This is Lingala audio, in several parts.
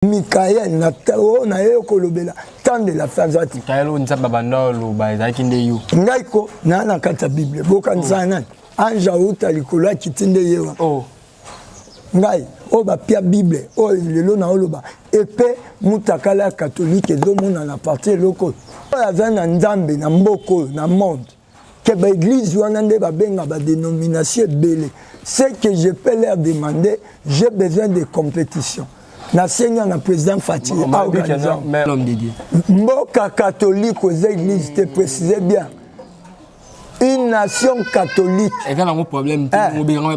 Michael Natao na Kolobela tant de la Fazati. Michael on sa babanda lo ba ezaki nde yo. Ngaiko na kata Bible bokanisa nani. Anja uta likola kitinde yewa. Oh. Ngai o ba pia Bible o lelo na oloba epe mutakala catholique ezomona na partie loko. Oya na nzambe na mboko na monde. Que ba église wana nde ba benga ba dénomination belé. Ce que je peux leur demander, j'ai besoin de compétition. Na seigneur na président Fatih l'homme de Dieu. Mboka catholique aux églises, te précisez bien. Une nation catholique. Et quand on a un problème, bolingo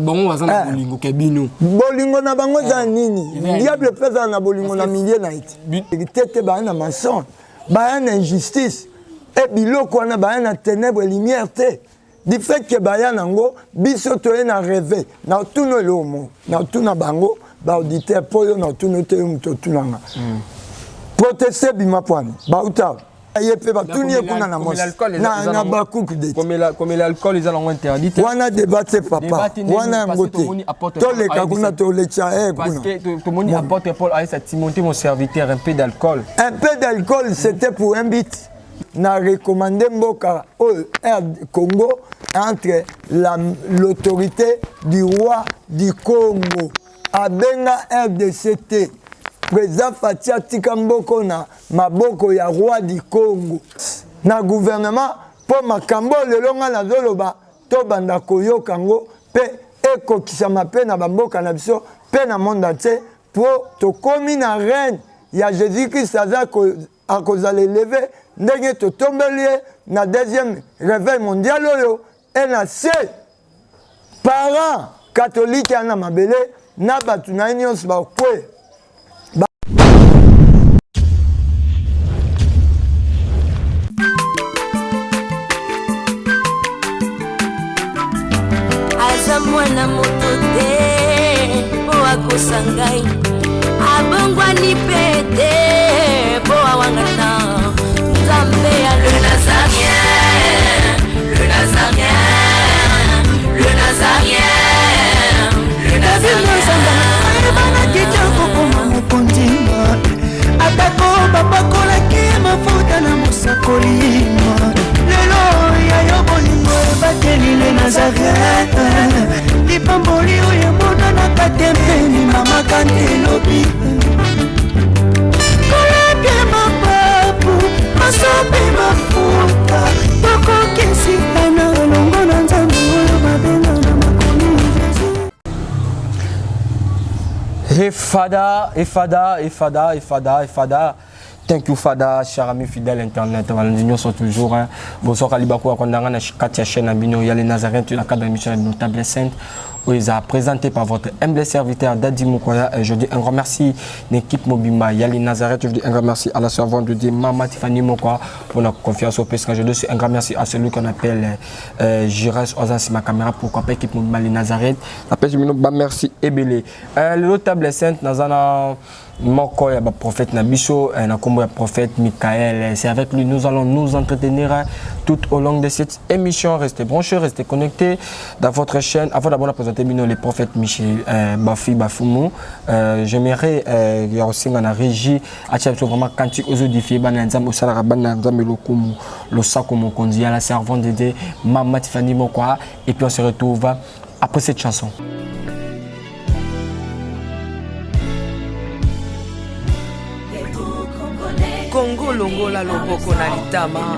na bango za nini? Diable pesa na bolingo na milieu na iti. Tete ba na mensonge, ba na injustice. Et biloko wana ba na ténèbres lumière te. Du fait que ba ya nango biso to na rêver. Na tuno lomo, na tuna bango. Ba auditeur poyo na tuno te muto tunanga. Protester bima poani. Ba uta. Yepe ba tunie kuna na mos. Na ba kuku de. Comme l'alcool ils ont interdit. Wana débattre papa. Wana ngote. To le kakuna to le cha parce que tout le monde apporte Paul à Timothée mon serviteur un peu d'alcool. Un peu d'alcool c'était pour un but. Na recommandé mboka au Congo entre l'autorité du roi du Congo. Abenga RDCT président Fatia Tikamboko na maboko ya roi du Congo na gouvernement pour makambo lelonga na zoloba to banda koyoka ngo pe ekokisama pe na bamboka na biso pe na monde entier pour to komi na reine ya Jésus-Christ akozala élevé ndenge to tombeli na deuxième réveil mondial oyo et na se parents catholiques na mabele na batu na nyonso ba kwe aza mwana moto te po akosangai abongwani pete po awangata nzambe ya le nazarien le nazarien le nazarien le nazarien atako bapakolaki mafuta na mosakolima lelo yayo bolingo ebateli le Nazareth lipamboli oyo emonanaka te mpeni mama kante elobi koleke mapapu masope mafuta tokokisika na elongo na nzambe oyo babenga na makomi Fada. Thank you Fada, cher ami fidèle internet. Nous sommes toujours. Bonsoir Alibako, on a Katia chaîne Abino, Yale Nazareth, la cadre d'émission de Notable Sainte. Où ils ont présenté par votre humble serviteur Dadi Mukoya. Je dis un grand merci à l'équipe Mobima Yali Nazareth. Je dis un grand merci à la servante de Mama Tiffany Mokoya pour notre confiance au PSK. Je dis un grand merci à celui qu'on appelle Jires Ozan ma caméra pour qu'on l'équipe Mobima Yali Nazareth. Merci Ebele. Le notable sainte Nazana Mokoya, prophète Nabiso, un prophète Michael. C'est avec lui nous allons nous entretenir tout au long de cette émission. Restez branchés, restez connectés dans votre chaîne. Avant d'abord présenter les prophètes Michel Bafi Bafumu, j'aimerais aussi dans la régie à vraiment cantique aux audifiés bananzam au salaраbananzam et le sako mon condi à la servante de Mama Tiffany Mokoya et puis on se retrouve après cette chanson. Congo longola loboko na litama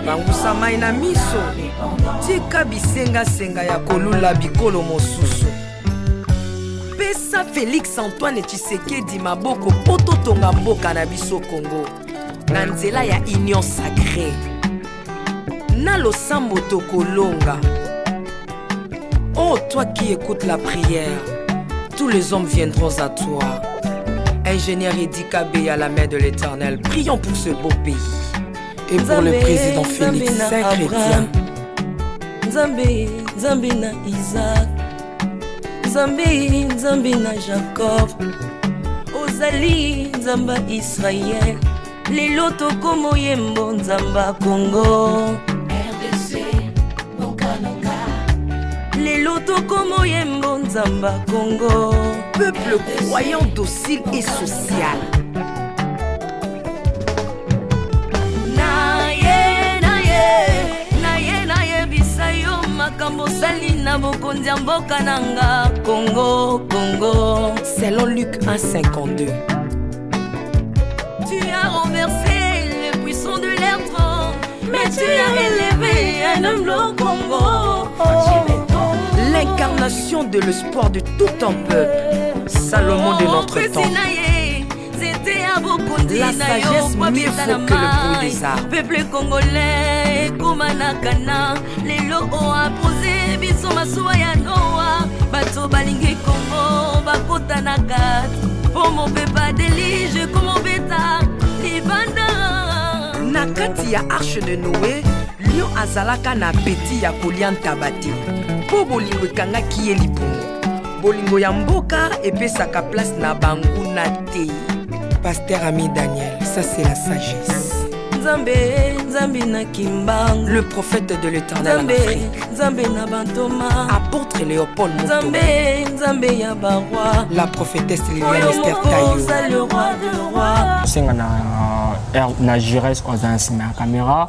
bangusa mai na miso tika bisenga senga ya kolula bikolo mosusu pesa Félix Antoine Tshisekedi maboko poto tonga mboka na biso Congo na nzela ya union sacrée na losambo tokolonga. Oh toi qui écoutes la prière, tous les hommes viendront à toi. Ingénieur Edi Kabé à la main de l'Éternel, prions pour ce beau pays. Et pour le président Félix Saint-Chrétien. Nzambe, Nzambe na Isaac, Nzambe, Nzambe na Jacob, Ozali, Nzamba Israël, lelo tokomo yembo Nzamba Congo. RDC, Noka. Lelo tokomo yembo Nzamba Congo. Peuple croyant docile et social. mokonzi ya mboka nanga Congo, Congo. Selon Luc 1,52. Tu as renversé les puissants de l'air trône, mais tu as élevé un homme au Congo. L'incarnation de l'espoir de tout un peuple. Salomon de notre temps. La sagesse mieux faut que le bruit des arbres. Peuple congolais, Komanakana, les lots ont imposé, biso masuwa ya Noa, bato balingi Congo, bakota na kat, pour mon pepa délige, comme mon bêta, libanda. Na kati ya arche de Noé, lion azalaka na peti ya kolia ntabati. Po bolingo ekangaki ye libumu. Bolingo ya mboka epesaka place na bangu na te. Pasteur Ami Daniel, ça c'est la sagesse. Nzambe, Nzambe na Kimbang, le prophète de l'Éternel en Afrique. Nzambe na Bantoma, apôtre Léopold Moutouma. Nzambe ya Barwa, la prophétesse Liliane Esther Tayo. Le roi de roi. C'est na Jires aux anciens caméra.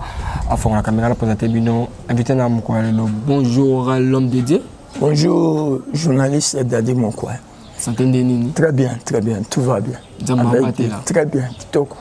Avant la caméra, la présenter bino. Invité na Moukwalelo. Bonjour l'homme de Dieu. Bonjour journaliste Dadi Moukwalelo. Santé Nini. Très bien, tout va bien. Très bien, kitoko.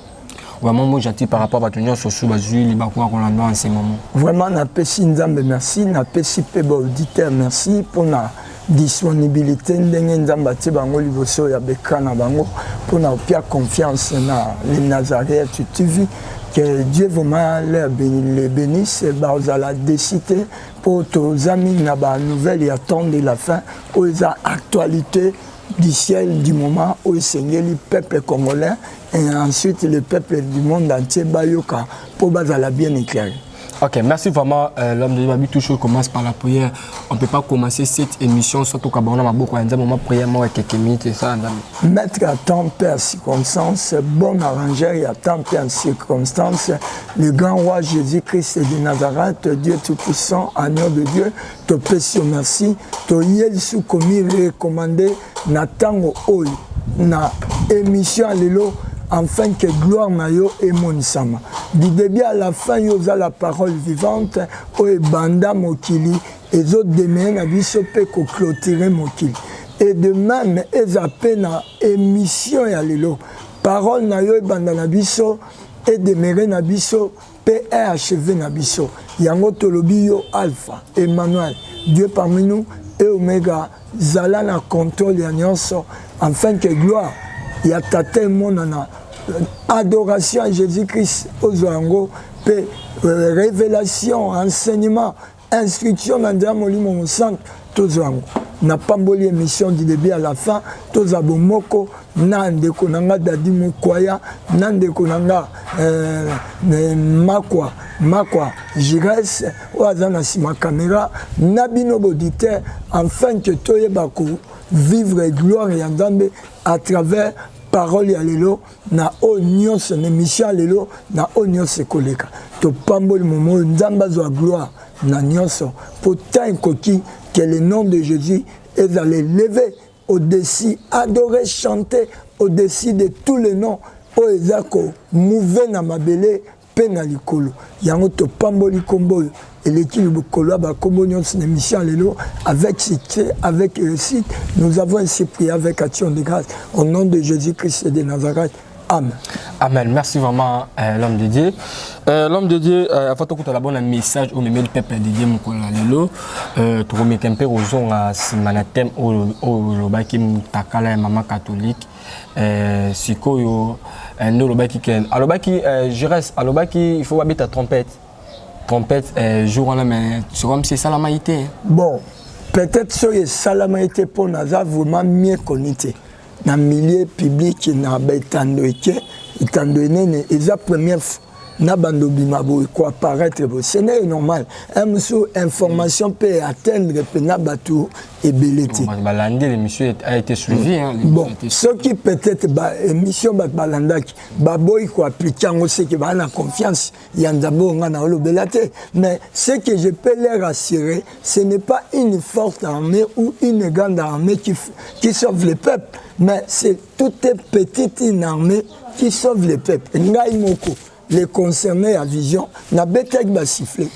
Vraiment, moi j'attire par rapport à ton sur Soubazui, les Bakoua qu'on a en ce moment. Vraiment, napesi Nzambe merci, napesi Pebo auditeur merci pour la disponibilité ndenge Nzambe ati bango liboso ya bekana bango pour na pia confiance na les Nazareth TV. Que Dieu vraiment les bénisse, la décidé pour tous amis na ba nouvelle et attendre la fin aux actualités du ciel du moment où il saignait le peuple congolais et ensuite le peuple du monde entier bayoka pour la bien éclairé. Ok, merci vraiment. L'homme de Dieu, toujours commence par la prière. On ne peut pas commencer cette émission surtout quand on a beaucoup de moment prière, moi quelques minutes et ça. Mettre à temps per circonstance, bon arrangeur et à temps per circonstance, le grand roi Jésus-Christ de Nazareth, Dieu tout-puissant, agneau de Dieu, te pèse merci, te yel sous commis recommandé, n'attend au na émission à l'élo. Afin que gloire mayo et mon sama. Du début à la fin, il y a la parole vivante, où est banda mokili, et les autres demain, na biso pe ko clôturer mokili. Et de même, ils appellent na émission ya lelo. Parole na yo banda na biso, et demeurer na biso, pe achever na biso. Yango tolobi yo Alpha, Emmanuel, Dieu parmi nous, et Omega, zala na contrôle ya nyonso, afin que gloire, il y a tellement adoration à Jésus-Christ aux Zango, révélation, enseignement, instruction dans le monde saint, tous Zango. N'a pas mboli émission du début à la fin, tous abomoko, nande konanga dadi mukwaya, nande konanga makwa, jires, oazana si ma caméra, nabino bodite, afin que toye bako vivre gloire et Nzambe à travers parole ya lelo na onion se émission lelo na onion se koleka to pamboli momo Nzambe zo gloire na nyonso pour tant koki que le nom de Jésus est allé lever au-dessus adorer chanter au-dessus de tous les noms o ezako mouver na mabele pe na likolo yango to pamboli kombo et l'équipe de Koloba Communion émission Lélo avec succès, avec réussite. Nous avons ainsi prié avec action de grâce au nom de Jésus-Christ de Nazareth. Amen. Amen. Merci vraiment l'homme de Dieu. L'homme de Dieu, avant tout la bonne message au même peuple de Dieu Mukola Lelo. Tu remets un peu aux gens à Simanatem au Lobaki Mutakala maman catholique. Sikoyo no Lobaki Ken. Alobaki je reste. Alobaki il faut habiter à trompette. Trompette, jour là, mais c'est comme si ça la maïté. Bon, peut-être que ça la maïté pour nous vraiment mieux connu. Dans le milieu public, dans le et la première fois, quoi apparaître, ce n'est normal. Information peut atteindre et belleté. L'émission a été suivie. Bon, ce qui peut-être émission balandaki, baboy quoi appliquer on sait que ba na confiance, il y a d'abord on a le belleté. Mais ce que je peux leur assurer, ce n'est pas une forte armée ou une grande armée qui sauve le peuple, mais c'est toute petite armée qui sauve le peuple. Ngaïmoko. Les concernés à vision, n'a bêté avec sifflé.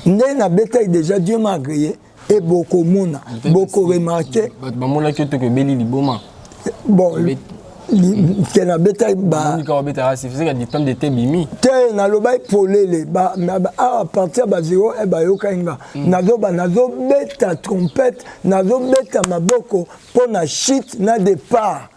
N'a bêté déjà, Dieu m'a agréé. et beaucoup mona, beaucoup remarqué. Bamona qui te que beli liboma. Bon, qui na beta ba. Ni ka beta c'est que diplôme de tebimi. Te na loba polele ba à partir ba zéro e ba yokainga. Nazo beta trompette, nazo beta maboko pour na shit na départ.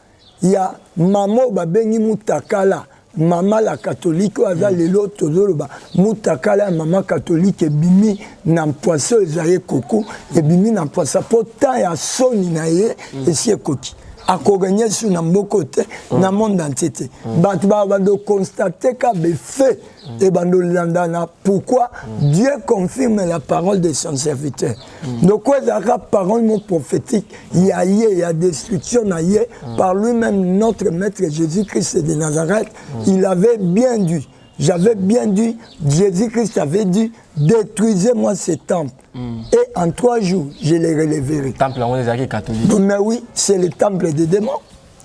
Ya mamo ba bengi mutakala. Maman la catholique aza lelo tozoloba mutakala maman catholique bimi na poisson ezaye koko et bimi na poisson pourtant ya soni na ye esi ekoki akoganye sur na mboko te na monde entier bato ba do constater ka be fait et bando landana pourquoi Dieu confirme la parole de son serviteur donc quoi la parole mon prophétique il y a destruction na ye par lui-même notre maître Jésus-Christ de Nazareth il avait bien dit j'avais bien dit Jésus-Christ avait dit détruisez-moi ce temple et en 3 jours je les relèverai. Temple on est catholique. Mais oui, c'est le temple des démons.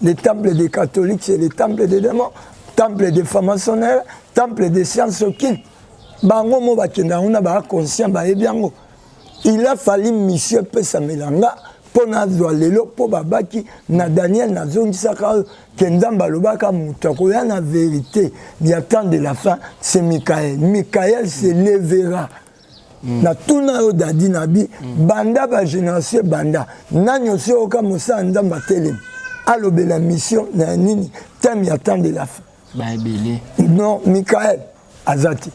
Le temple des catholiques, c'est le temple des démons. Temple des francs-maçonneries, temple des sciences occultes. Bango mo bakenda on a conscient ba ebiango. Il a fallu monsieur pesa melanga pour na lelo pour babaki na Daniel na zongisaka kendamba lobaka mutako ya na vérité. Il y a temps de la fin, c'est Michael. Michael se lèvera. Na tuna yo dadi nabi banda ba génération banda nanyo se oka mosa ndamba telem alobela mission na nini thème ya temps de la fin ba belé non Michael azati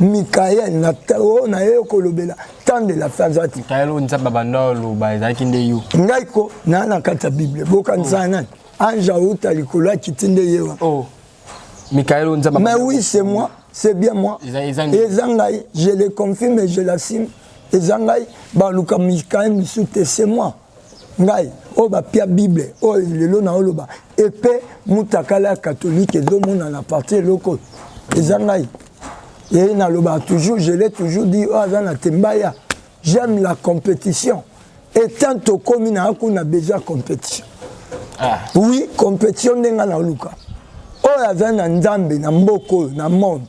Michael na tao na yo kolobela temps de la fin azati Michael on nzaba banda lo ba ezaki nde yo ngai ko na kata bible boka nzana anja uta likolo kitinde yewa oh Michael on nzaba mais oui c'est moi. C'est bien moi. Et Zangaï, je le confirme et je l'assume. Et Zangaï, Baluka Mikaïm, c'est moi. Ngaï, oh bah pia Bible, oh le lona oloba. Épée, Moutakala catholique et Zomon à la partie locale. Et Zangaï, et Naloba toujours, je l'ai toujours dit, oh Zana Tembaya, j'aime la compétition. Et tant au commune, on a besoin de compétition. Oui, compétition n'est pas Luka. Oh Zana Ndambe, Namboko, na monde.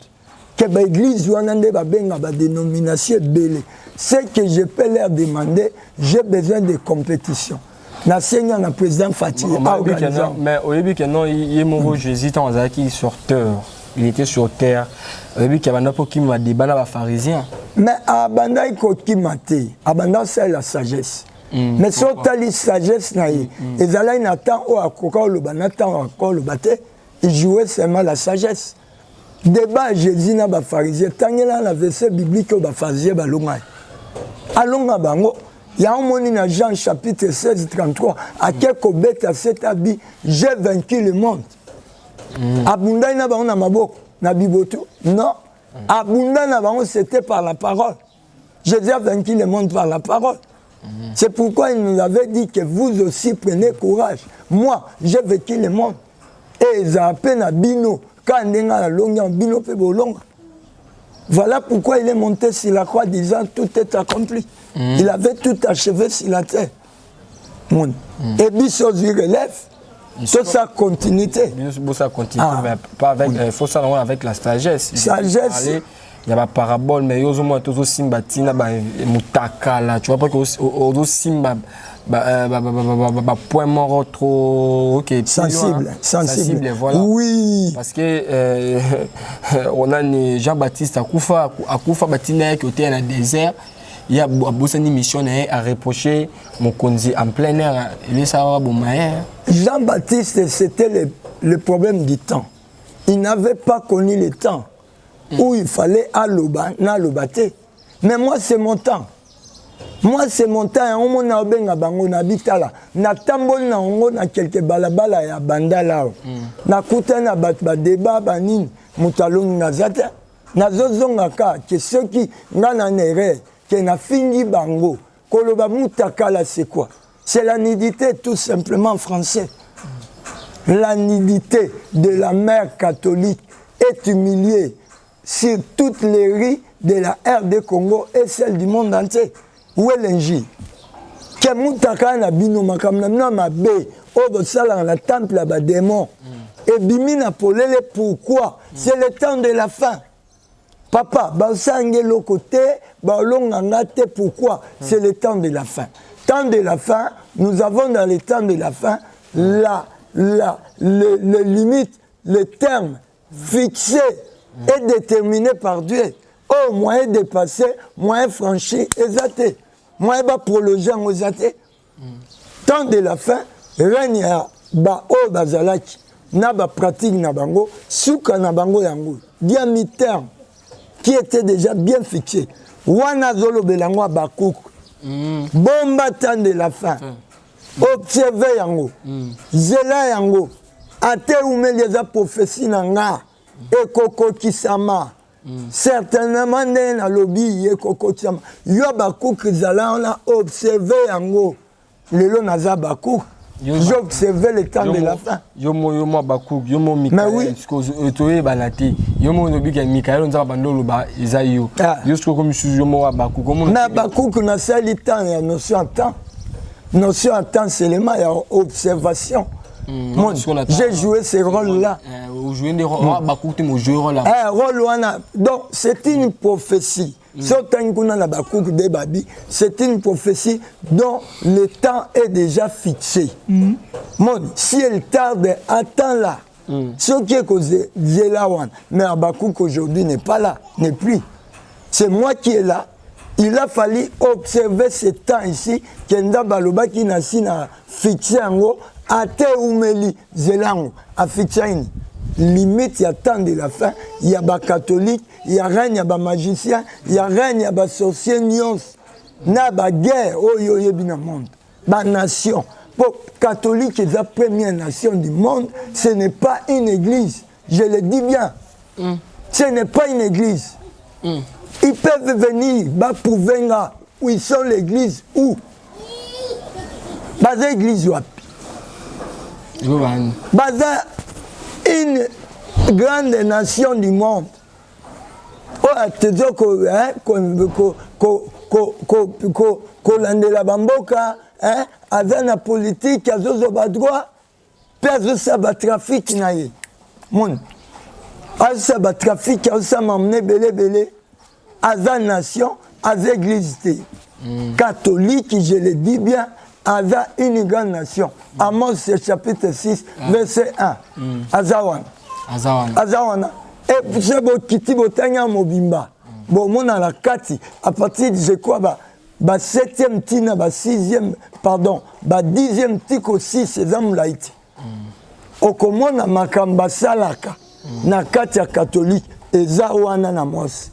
Que l'église ou une dénomination belé. Ce que je peux leur demander, j'ai besoin de compétition. Na Seigneur, na président Fatih. Mais au début, il est mort Jésus sur terre. Il était sur terre. Au début, il y avait un peu qui m'a dit, il pharisien. Mais Abanda, il qui m'a dit, Abanda, c'est la sagesse. Mais si on a la sagesse, et Zala, il attend au Akoko, le Banatan, au Akoko, le Baté, il jouait seulement la sagesse. Débat Jésus na ba pharisien tangela na verset biblique ba pharisien ba longa alonga bango ya omoni na Jean chapitre 16 33 akeko beta cet habit j'ai vaincu le monde abunda na bango na maboko na bibotu non abunda na bango c'était par la parole Jésus a vaincu le monde par la parole c'est pourquoi il nous avait dit que vous aussi prenez courage moi j'ai vaincu le monde et ils appellent à bino. Voilà pourquoi il est monté sur la croix disant tout est accompli. Il avait tout achevé sur la terre. Et Bissot lui relève toute sa continuité. Ça continue, mais pas avec, il faut ça avec la sagesse. Sagesse. Il y a la parabole, mais il y a aussi simba tina mutakala. Tu vois pas que aussi simba point mort trop sensible voilà. Oui, parce que on a Jean-Baptiste Akoufa batina qui était dans le désert. Il y a beaucoup de missions à reprocher mon conduit en plein air. Il est ça Jean-Baptiste, c'était le problème du temps. Il n'avait pas connu le temps où il fallait aloba na lobate. Mais moi c'est mon temps. Moi c'est mon temps. On m'a benga bango na bitala. Na tambol na ongo na quelques balabala ya bandala. Na kutana bat ba débat banini mutalong na zata. Na zozonga ka que ceux qui ngana nere que na fingi bango. Koloba mutakala c'est quoi? C'est la nudité tout simplement en français. La nudité de la mère catholique est humiliée sur toutes les rues de la RD Congo et celle du monde entier. Où est l'injil? Que moutaka na bino makamna na mabe au sala na temple ba démon et bimina polele pourquoi? C'est le temps de la fin. Papa, basange le côté, balongangate, pourquoi? C'est le temps de la fin. Temps de la fin, nous avons dans le temps de la fin les limites, les termes fixés et déterminés par Dieu. Oh, moyen dépassé, moyen franchi, exacté. Moyen prolonger en exacté. Temps de la fin, règne à o bazalaki, na ba pratique na bango, souka na bango yango, diamiterne, qui était déjà bien fixé. Wana zolo belango a bakouk. Bomba temps de la fin. Observez yango. Zela yango. Ate umelieza prophétie nanga. Ekoko kisama. Certainement na lobby ekoko kisama. Yo bakouk zala on a observé yango. Lelo naza bakouk. J'observais le temps de la fin. Yomo bakouk, yomo Mikael, toye banati. Yomo nobika Mikael on zaba bandolo ba Isaïo. Yosko comme yomo bakouk. Na bakouk na sali temps ya notion en temps. Notion en temps seulement ya observation. J'ai joué ce rôle-là. Vous jouez des rôles, bakouk te jouer rôle là. Donc c'est une prophétie. C'est une prophétie dont le temps est déjà fixé. Si elle tarde, attends-la. Ce qui est causé, mais Abakouk aujourd'hui n'est pas là, n'est plus. C'est moi qui est là. Il a fallu observer ce temps ici. Kenda Baloba qui n'a fixé en haut, Ate Oumeli Zelango, a fixé une limite, il y a temps de la fin, il y a des catholiques, il y a règne, il y a des magiciens, il y a règne, il y a des sorciers, il y a des guerres, il y a des monde, des nations. Pour catholique, c'est la première nation du monde, ce n'est pas une église, je le dis bien. Ce n'est pas une église. Ils peuvent venir, pour venir, où ils sont l'église, où? Baza église wapi? Baza une grande nation du monde. Kolandela bamboka, aza na politique, azozoba droit, pe azosaba trafic na ye. Mon, azosaba trafic, azosaba mamne belé, aza nation, aza église te. Catholique, je le dis bien, aza une grande nation. Amos chapitre 6, verset 1. Azawana. Azawana. Et c'est bon, Kiti Botanya Mobimba. Bon, mon à la kati, à partir de, je crois, 7e tina, 6e, pardon, 10e tik aussi, c'est Zamlaïti. Au commande à Makamba Salaka, na kati ya catholique, et Zawana na Mos.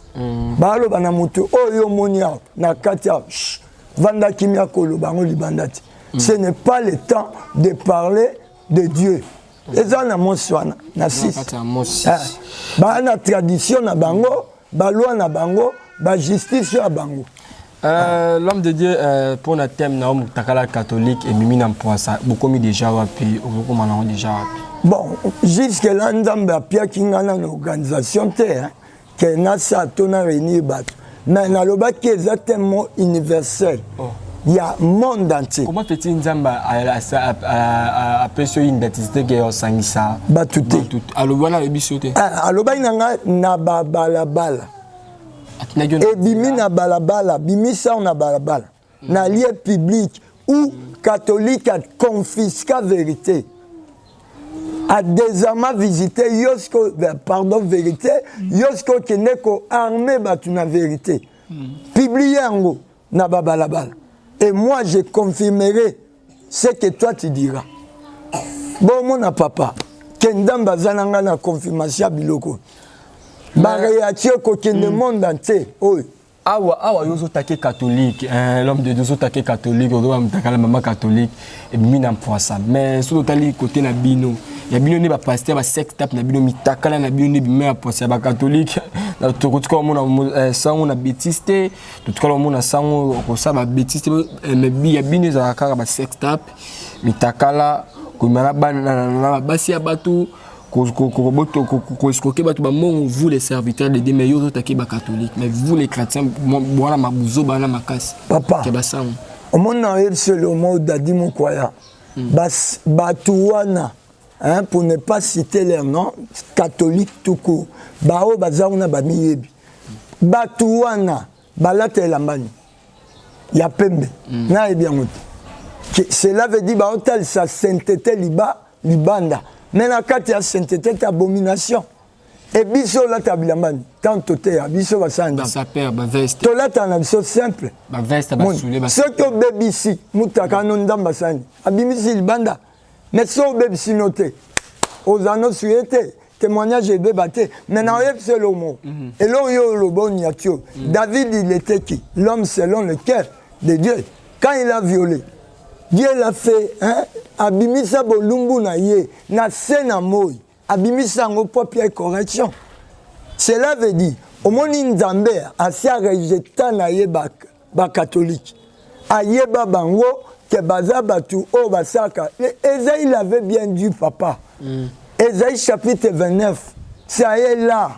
Balo Banamutu, Oyo Monia, na kati ya Vanda Kimia Kolo, Bango Libandati. Ce n'est pas le temps de parler de Dieu. Et ça, na Moswana, na 6. Na tradition na bango, ba loi na bango, ba justice na bango. L'homme de Dieu, pour notre thème, na homme takala catholique et mimi na mpoasa, beaucoup mis déjà wapi, beaucoup maintenant déjà wapi. Bon, jusque là, nous avons pia kingana une organisation terre, que na sa tona réunir bat. Mais na loba qui est exactement universel. Il y a monde entier. Comment fait-il Nzamba à percevoir une identité qui est au Sangisa? Batouté. Alors voilà le bisoté. Alors bah na balabala. Et bimi na balabala, bimi ça na balabala. Na lieu public où catholique a confisqué la vérité. A désormais visité yosko pardon vérité yosko qui n'est qu'au armé batu na vérité. Publié en go na balabala. Et moi, je confirmerai ce que toi tu diras. Bon, mon papa, Kendam Bazananga na confirmation biloko. Ba réaction que le monde entier. Awa yozo take catholique, l'homme de Dieu take catholique, on doit la maman catholique et mina pour ça. Mais sur le côté na bino, ya bino ne ba pasteur ba sex tap na bino mitakala na bino ne bima pour ça ba catholique. Na to ko mona sango na bêtiste, to ko mona sango ko ça ba bêtiste mais bi ya bino za ka ba sex tap mitakala ko mala na basi ya batu. Vous les serviteurs de Dieu, mais vous catholiques, mais vous les chrétiens, papa, au monde c'est le mot d'Adimo Kwaya. Batouana, pour ne pas citer leur nom, catholique tout court. Bao Bazauna Bamiyebi. Batouana, balate elambani. Ya pembe. Na e bien ngote. Cela veut dire baotal sa sainteté libanda. Mais na kati ya sainteté ta abomination. Et biso la tabilambani. Tant toté ya biso basanda. Sa père ba veste. To la ta na biso simple. Ba veste ba soulé ba. Ce que bebisi mutaka no ndamba sani. Abimisi libanda. Mais so bebisi noté. Aux anneaux suété. Témoignage et débatté. Maintenant, c'est le mot. Et là, il y a le bon Niatio. David, il était qui? L'homme selon le cœur de Dieu. Quand il a violé, Dieu l'a fait, hein? Abimisa bolumbu na ye, na sena moi. Abimisa ngo papier correction. Cela veut dire, au monde Nzambe, asia rejeta na ye ba catholique. Aye ba bango, ke baza batu, o basaka. Esaïe il avait bien dit, papa. Ésaïe chapitre 29, ça est là.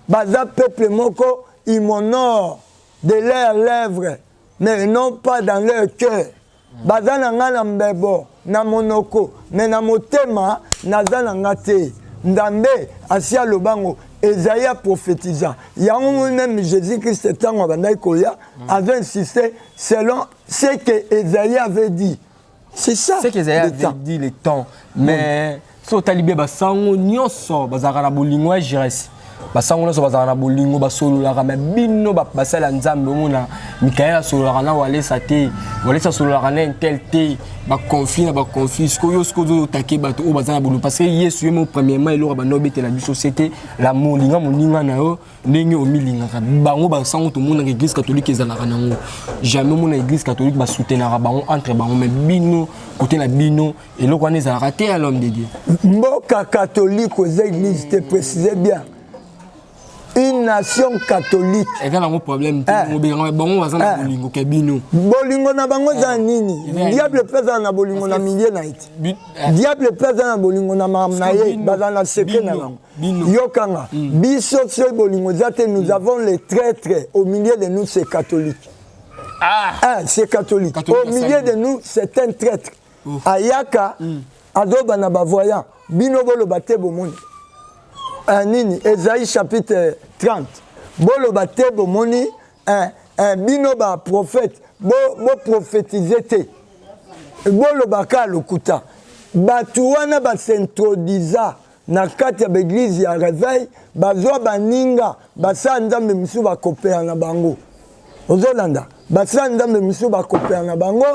Baza peuple moko, ils m'honorent de leurs lèvres, mais non pas dans leur cœur. Baza nanga na mbebo, na monoko, mais na motema, naza nanga te. Ndambe, asia lobango, Ésaïe a prophétisé. Il y a même Jésus-Christ étant en Bandaïkoya, avait insisté selon ce que Ésaïe avait dit. C'est ça. C'est qu'Ésaïe avait dit le temps, mais... So talibé basango nyonso bazaka na bolingo ya Jérès basango nyonso bazaka na bolingo basololaka me bino basala nzambe omona Mikaela sololaka na walesa te walesa sololaka na intel te baconfie na baconfie sikoyo sikoyo take bato o bazana bolingo parce que Yesu yemo premièrement eloko bano betela biso c'était la molinga moninga na yo ndenge omilingaka bango basango to mona église catholique ezalaka nango jamais mona église catholique ba soutenir bango entre bango mais bino côté na bino eloko wana ezalaka te à l'homme de Dieu. Mboka catholique aux églises, te précisez bien. Une nation catholique. Et quand on a un problème, bolingo na bango za nini? Diable pesa na bolingo na milieu na iti. Diable pesa na bolingo na mamnaye, baza na secret na bango. Yokanga, biso se bolingo zate, nous avons les traîtres au milieu de nous, c'est catholique. Ah, c'est catholique. Au milieu de nous, c'est un traître. Ayaka, adoba na bavoyant, bino bolo bate bomoni. Nini, Esaïe chapitre 30. Bolo bate bomoni, bino ba prophète, bo prophétiser te. Bolo baka lokuta. Batuana ba s'introduisa na kati ya l'église ya réveil, bazwa baninga, basa nzambe misu ba kopea na bango. Ozolanda. Basa ndambe misu ba kopea na bango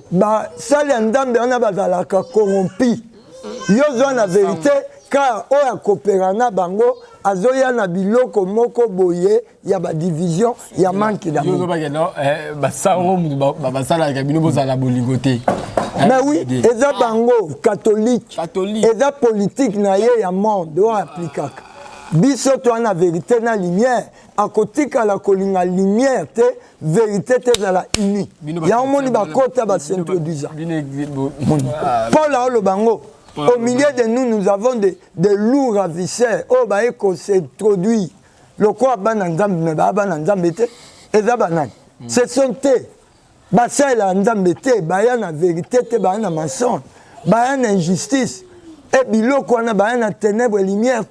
ba sali ndambe ona bazalaka corrompi yozo na vérité car oya kopera na bango azoya na biloko moko boye ya ba division ya manki d'amour yozo ba no basango basala ka bino bozala bolingote mais oui eza bango catholique eza politique na ye ya monde o appliquaka biso to na vérité na lumière à côté de la colline lumière, vérité est la unie. Il y a un monde qui va s'introduire. Paul a le bango. Au milieu de nous, nous avons des lourds ravisseurs. Oh, bah, qu'on s'introduit. Le quoi, bananzam, mais bananzam, et zabanan. Ce sont tes. Bah, ça, la nzambete, bah, y a la vérité, bah, y a mensonge, bah, y a injustice. Et bilo, quoi, bah, y a ténèbres et lumière,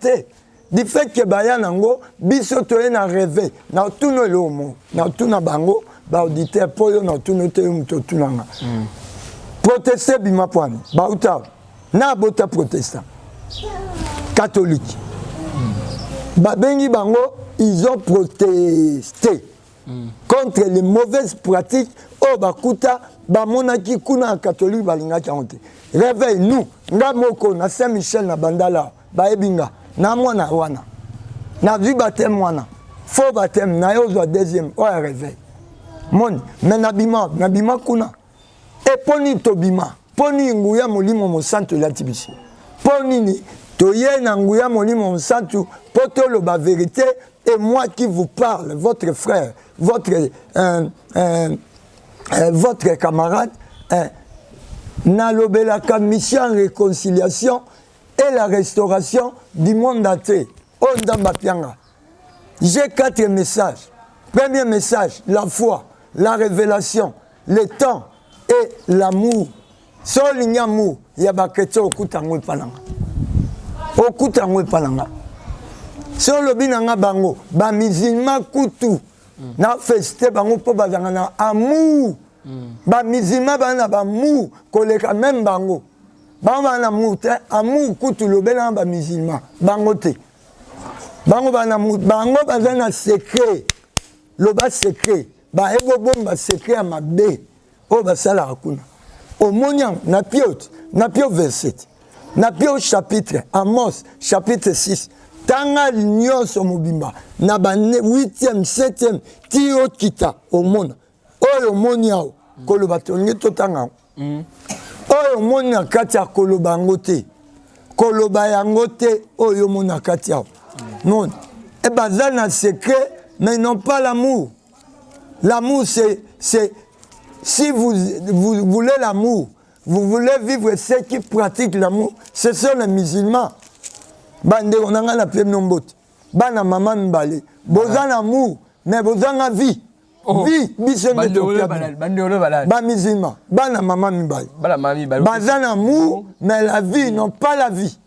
du fait que baya nango biso to na rêver na tuno lomo na tuna bango ba auditeur poyo na tuno te muto tunanga protester bima point ba uta na bota protestant catholique ba bengi bango ils ont protesté contre les mauvaises pratiques o bakuta ba monaki kuna catholique balinga chanté réveil nous ngamoko na Saint-Michel na bandala ba ebinga na mwana wana na vu baptême mwana faux baptême na yo zo deuxième o réveil mon mais nabima kuna et poni tobima poni nguya molimo mo santo la tibisi poni ni toye na nguya molimo mo santo poto lo ba vérité et moi qui vous parle votre frère votre camarade na lobelaka mission réconciliation et la restauration du monde entier. J'ai 4 messages. Premier message, la foi, la révélation, le temps et l'amour. Sol amour, il y a baketso okutango pananga. Okutango pananga. so lobi nanga bango ba musulman kutu na festé bango po bazanga na amour ba musulman bana ba amour koleka même bango bana amour te amour kutu lobela ba musulman bango te bango bana amour bango bazana secret loba secret ba ego bomba secret ya mabe o basala akuna omoniang na pio verset na pio chapitre Amos chapitre 6 tanga nyonso mobimba na ba 8e 7e tio kita omona oyo moniao koloba tongi totanga oyo mona kati ya koloba ngo te koloba yango te oyo mona kati ya non et baza na secret mais non pas l'amour. L'amour c'est si vous voulez l'amour, vous voulez vivre ceux qui pratiquent l'amour, ce sont les musulmans. Bande on a la pleine nombot. Bana maman mbale. Bozan amour, mais bozan vie. Vie, bison de ba musulman. Bana maman mbale. Bazan amour, mais la vie, non pas la vie.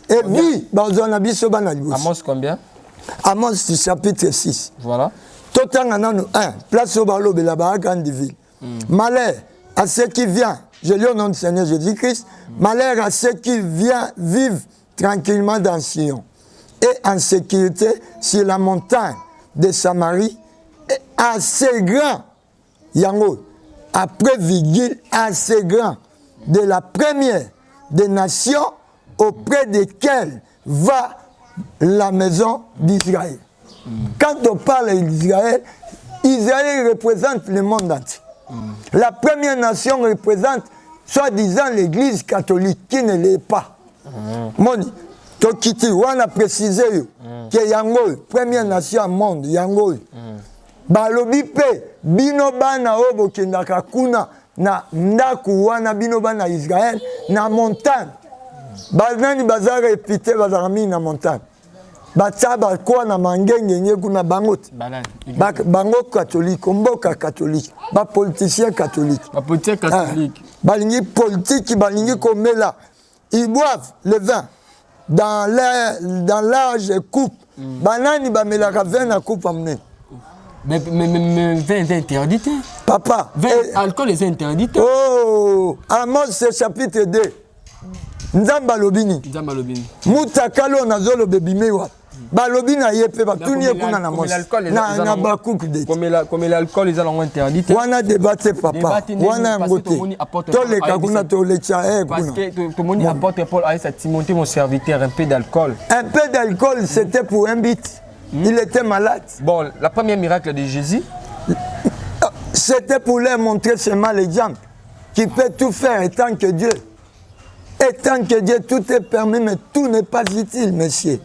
Et vie, bozan abiso bana. Amos combien? Amos chapitre 6. Voilà. Totanga nano 1. Place au balo de la grande ville. Malheur à ceux qui viennent, je lis au nom du Seigneur Jésus-Christ, malheur à ceux qui viennent vivre tranquillement dans Sion et en sécurité sur la montagne de Samarie, et assez grand, Yango, après virgule, assez grand, de la première des nations auprès desquelles va la maison d'Israël. Quand on parle d'Israël, Israël représente le monde entier. La première nation représente, soi-disant, l'église catholique, qui ne l'est pas. Moni, Tokiti, on a précisé que Yango, première nation au monde, Yango. Balobi pe, bino bana obo kendaka kuna na ndaku wana bino bana Israël, na montagne. Bazani bazar répété bazarami na montagne. Bataba kwa na mangenge nye kuna bangote. Bango catholique, mboka catholique, ba politicien catholique. Ba politicien catholique. Balingi politique, balingi komela. Ils boivent le vin dans l'âge coupe. Banani ba melaka vin na coupe amne. Mais vin est interdit. Papa. Alcool est interdit. Oh, Amos chapitre 2. Nzamba lobini. Mutakalo na zolo bebimewa. Balobi na yepe batuni ekuna na mos. Na bakuk de. Comme l'alcool ils ont interdit. Wana débatté papa. Wana ngote. Tole kakuna tole cha parce que tout le monde apporte Paul à Timothée mon serviteur un peu d'alcool. Un peu d'alcool c'était pour un bit. Il était malade. Bon, la première miracle de Jésus c'était pour leur montrer seulement l'exemple qui peut tout faire étant que Dieu. Et tant que Dieu, tout est permis, mais tout n'est pas utile, monsieur.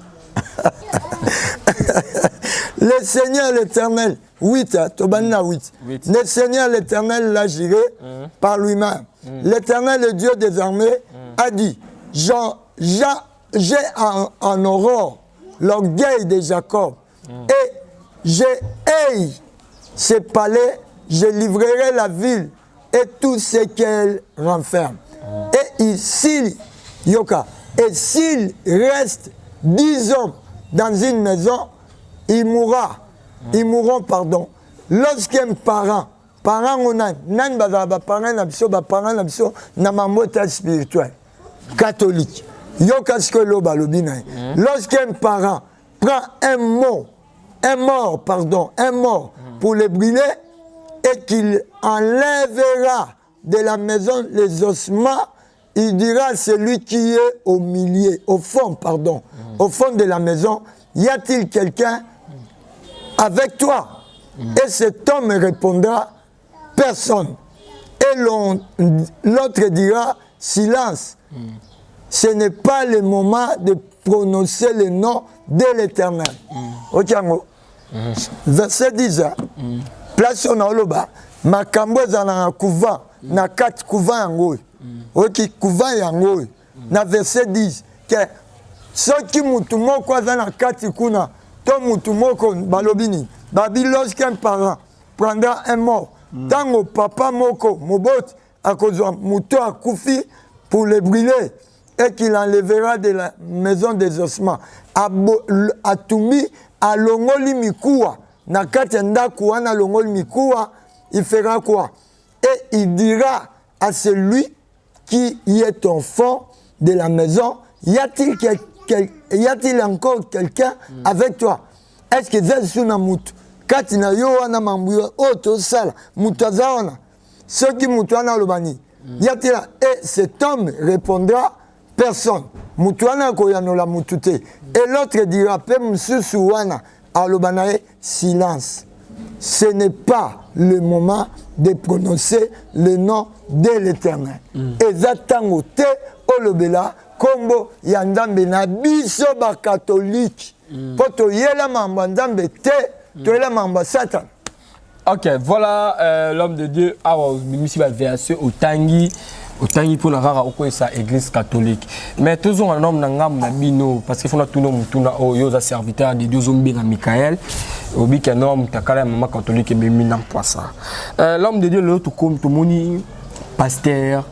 Le Seigneur l'Éternel, 8, Tobanina 8. Le Seigneur l'Éternel l'a géré par lui-même. L'Éternel, le Dieu des armées, a dit, j'ai en horreur l'orgueil de Jacob, et j'ai haï ses palais, je livrerai la ville et tout ce qu'elle renferme. Et s'il reste 10 hommes dans une maison, ils mourront, pardon. Lorsqu'un parent on a, nan parent na mamota spirituel, catholique. Lorsqu'un parent prend un mort pour le brûler et qu'il enlèvera de la maison les ossements, il dira à celui qui est au fond de la maison, y a-t-il quelqu'un avec toi? Et cet homme répondra, personne. Et l'autre dira, silence. Ce n'est pas le moment de prononcer le nom de l'Éternel. Verset 10. Place on a loba, makambo ezana couvent, na 4 couvent yango. Ok, couvent yango. Na verset 10 que soki mutu moko aza na 4 kuna, to mutu moko balobini, babi lorsqu'un parent prendra un mort, tango papa moko mobot akozwa mutu akufi pour le brûler et qu'il enlèvera de la maison des ossements. Atumbi alongoli mikuwa. Na kati ya ndaku wana alongoli mikuwa, il fera quoi? Et il dira à celui qui est enfant de la maison, y a-t-il encore quelqu'un avec toi? Est-ce que c'est sous Namout? Katina yo wana mambuyo oto sala mutaza wana ceux qui mutwana lobani y a-t-il? Et cet homme répondra personne mutwana koyano la mutute. Et l'autre dira pe msusu wana alobanae silence. Ce n'est pas le moment de prononcer le nom de l'Éternel. Ezatango te olobela kombo ya nzambe na biso ba catholique. Poto yela mamba nzambe te to yela mamba Satan. Ok, voilà l'homme de Dieu a ici va verser au tangi pour la rara au sa église catholique. Mais toujours un homme n'angam na bino parce qu'il faut tout nom tuna o yoza serviteur de Dieu zombi na Michael. Obi qu'un homme takala maman catholique et bemina poissa. L'homme de Dieu l'autre comme tout moni pasteur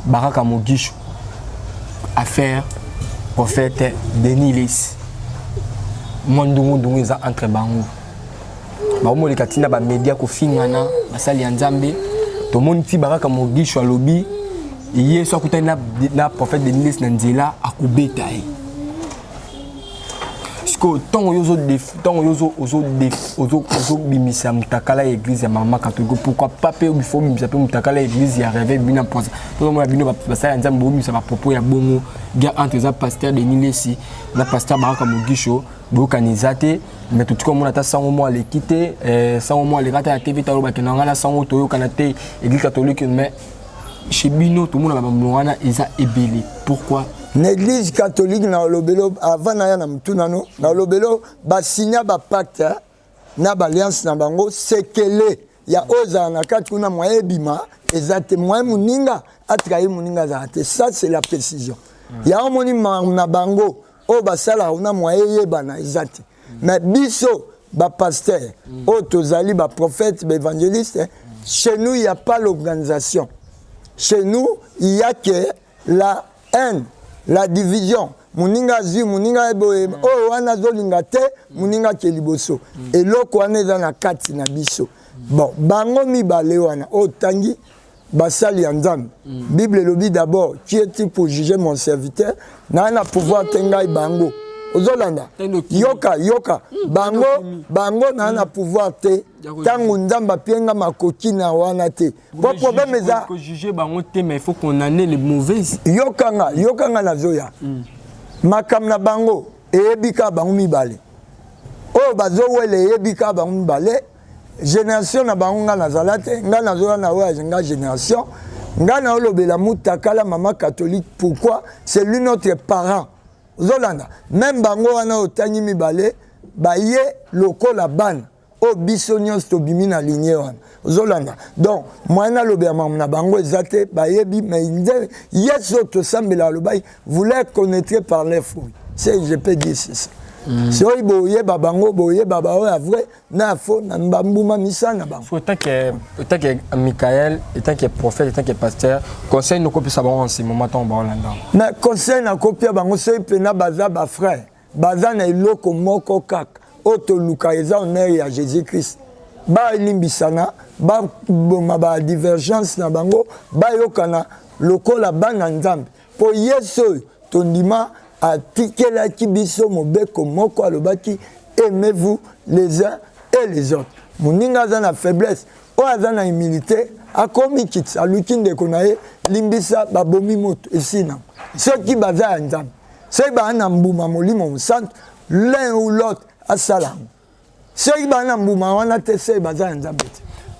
Baraka Mogisho affaire prophète Denis Lis. Mondungu eza entre bango. Ba mo le katina ba media ko fingana basali ya Nzambe. To moni ti Baraka Mogisho alobi iye so kutana na prophète Denis Lis na nzela akubeta ye. Tant ozo bimisa mutakala église ya mama catholique pourquoi pas pe bifo bimisa pe mutakala église ya rêve bina poza to mo bino basala nzambe bimisa ba propos ya bongo ga entre za pasteur Denis Lesi na pasteur Baraka Mogisho bokanizate mais tout comme on ata sango mo ale quitter sango mo ale rata ya TV talo ba kenanga na sango to yo kanate église catholique mais chez bino tout monde ba mwana eza ebele pourquoi? L'église catholique na lobelo avant na ya na mtunano na lobelo ba signa ba pacte na ba alliance na bango sekele ya oza na kati kuna moye bima ezate moye muninga atrahi muninga zate. Ça c'est la précision. Ya omoni na bango o ba sala una moye yebana ezate. Mais biso ba pasteur o tozali ba prophète ba évangéliste, chez nous il y a pas l'organisation. Chez nous il y a que la haine, la division. Muninga zi, muninga eboe, oh wana zolinga te, muninga keliboso. Et loko wana eza na kati na biso. Bon, bango mibale wana, oh tangi, basali ya Nzambe. Bible lobi d'abord, qui est-il pour juger mon serviteur? Na na pouvoir tengai bango. Ozolanda. Yoka. Bango na na pouvoir te. Tango Nzamba pienga makoki na wana te. Pour problème eza pour juger bango te mais il faut condamner les mauvaises. Yokanga na zoya. Makam na bango eyebika bango mibale. O bazo wele eyebika bango mibale. Génération na bango nga nazalate, nga nazoya na oya nga génération. Nga na olobela mutakala maman catholique. Pourquoi? C'est lui notre parent. Zolanda, même bango wana otangi mibale, ba ye lokola ban, o biso nyonso tobimi na lignée wana. Zolanda. Donc, moi na lobe na bango ezate, ba yebi, mais yeso to sambela lobai, vous les connaîtrez par les fruits. C'est, je peux dire c'est ça. Si on boye babango boye babao a vrai na fo na mbambuma misana bango. Autant que Michael, autant que prophète, autant que pasteur, conseil nous copie ça en ce moment on va là. Mais conseil na copie bango c'est pena baza ba frère. Baza na iloko moko kak. Oto lukaeza honneur ya Jésus-Christ. Ba limbisana, ba divergence na bango, ba yokana lokola bana Nzambe. Po yeso tondima atikela kibiso mobeko moko alobaki aimez-vous les uns et les autres. Muninga za na faiblesse, o aza na humilité, akomi kitsa aluki ndeko na ye limbisa babomi moto esina. Ceux qui baza ya Nzambe, ceux ba na mbuma molimo musantu, l'un ou l'autre asalam. Ceux qui ba na mbuma wana te ceux baza ya Nzambe.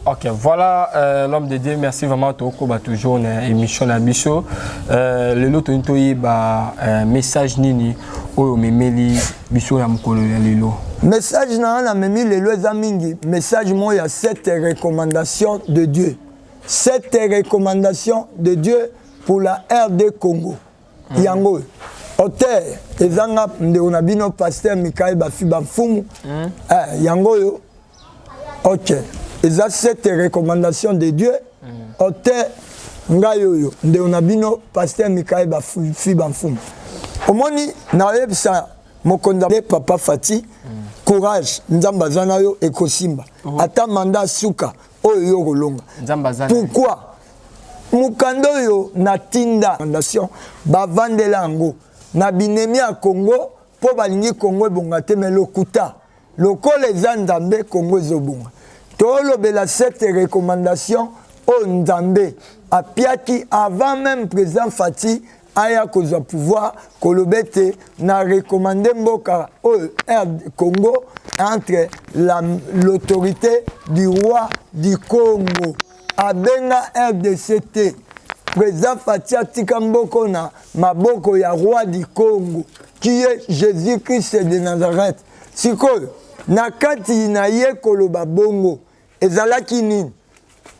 Ok, voilà l'homme de Dieu. Merci vraiment à toujours une émission à Bicho. Le lot de message nini oyo memeli Bicho ya mukolo ya lelo. Message na memi lelo ezamingi. Message moi ya 7 recommandations de Dieu. 7 recommandations de Dieu pour la RD Congo. Yango. Auteur ezanga ndeko na bino pasteur Michael Bafiba Mfumu. Yango yo. OK. Et ça, cette recommandation de Dieu, auteur ngai oyo nde on a bino pasteur Mikael Bafi Bamfumu omoni na yebisa mokonda papa Fati courage nzamba zana yo ekosimba ata manda suka oyo yo kolonga pourquoi mukando yo na tinda fondation bavandela yango na binemi ya Congo po balingi Congo ebonga te me lokuta lokola eza nzambe Congo ezobonga tolobela cette recommandation o nzambe apiaki avant même président Fati aya kozwa pouvoir kolobete na recommander mboka au Congo entre l'autorité du roi du Congo abenga RDCT président Fati atika mboko na maboko ya roi du Congo qui est Jésus-Christ de Nazareth sikoyo na kati na ye koloba bongo ezalaki nini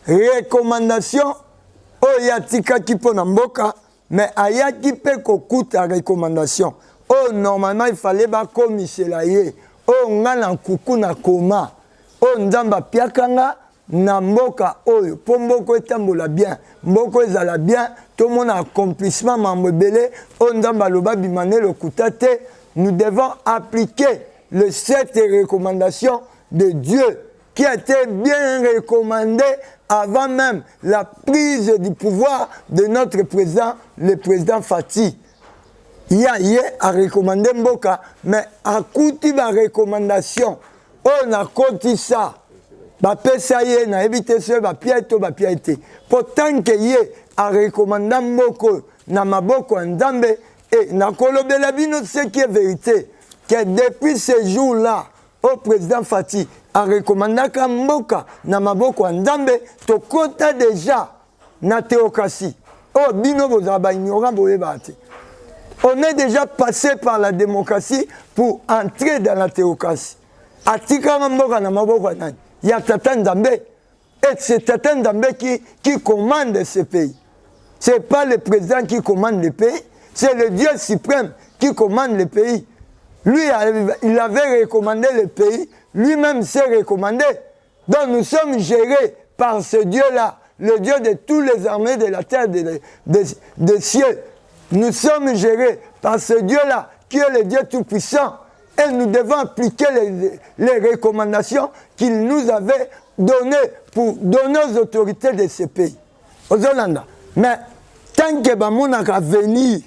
recommandation oyo atikaki mpo na mboka mais ayaki mpe kokuta recommandation oyo normalement il fallait bakomisela ye oyo nga na nkuku na koma oyo nzambe apiakanga na mboka oyo mpo mboko etambola bien mboko ezala bien tomona accomplissement mambo ebele oyo nzambe aloba bimane lokuta te nous devons appliquer le 7 recommandations de Dieu qui a été bien recommandé avant même la prise du pouvoir de notre président, le président Fati. Il y a recommandé Mboka, mais à côté de la recommandation, on a compté ça. Bapesa ye na éviter ce bapiaito bapiaité. Pourtant que ye a recommandé Mboko na maboko ndambe et na kolobela bino ce qui est vérité que depuis ce jour-là au président Fati a recommandé Mboka na maboko ndambe to kota déjà na théocratie. Oh bino bozaba ignorant boyebate. On est déjà passé par la démocratie pour entrer dans la théocratie. Atika Mboka na maboko nani. Il y a Tata Ndambe. Et c'est Tata Ndambe qui commande ce pays. Ce n'est pas le président qui commande le pays, c'est le Dieu suprême qui commande le pays. Lui, il avait recommandé le pays, lui-même s'est recommandé. Donc nous sommes gérés par ce Dieu-là, le Dieu de tous les armées de la terre, des cieux. Nous sommes gérés par ce Dieu-là, qui est le Dieu tout-puissant. Et nous devons appliquer les recommandations qu'il nous avait données pour donner aux autorités de ce pays. Aux Hollanda. Mais tant que Bamona va venir,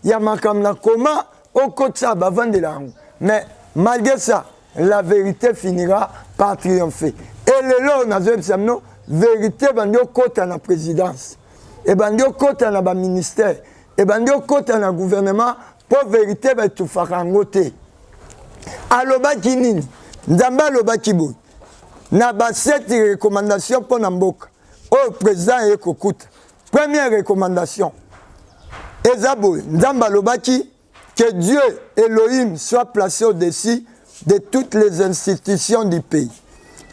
il y a ma coma, au côté ça va vendre la langue. Mais malgré ça, la vérité finira par triompher. Et le lot, on a dit, la vérité va au côté de la présidence. Et va au côté de la ministère. Et va au côté de la gouvernement. Pour vérité, va tout faire en côté. Alobaki nini nzambe alobaki boye na ba 7 recommandations pour Mboka au président ekokuta. Première recommandation eza boye nzambe alobaki que Dieu Elohim soit placé au-dessus de toutes les institutions du pays,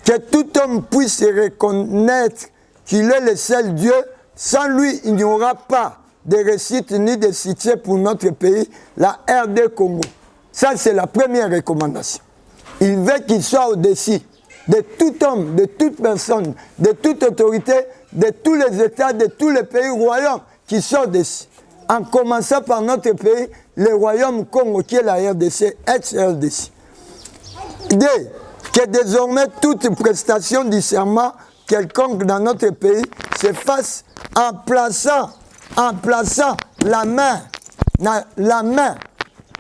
que tout homme puisse reconnaître qu'il est le seul Dieu. Sans lui il n'y aura pas de réussite ni de succès pour notre pays, la RD Congo. Ça, c'est la première recommandation. Il veut qu'il soit au-dessus de tout homme, de toute personne, de toute autorité, de tous les États, de tous les pays royaumes qui sont au-dessus. En commençant par notre pays, le royaume Congo, qui est la RDC, ex-RDC. D. Que désormais toute prestation du serment quelconque dans notre pays se fasse en plaçant la main,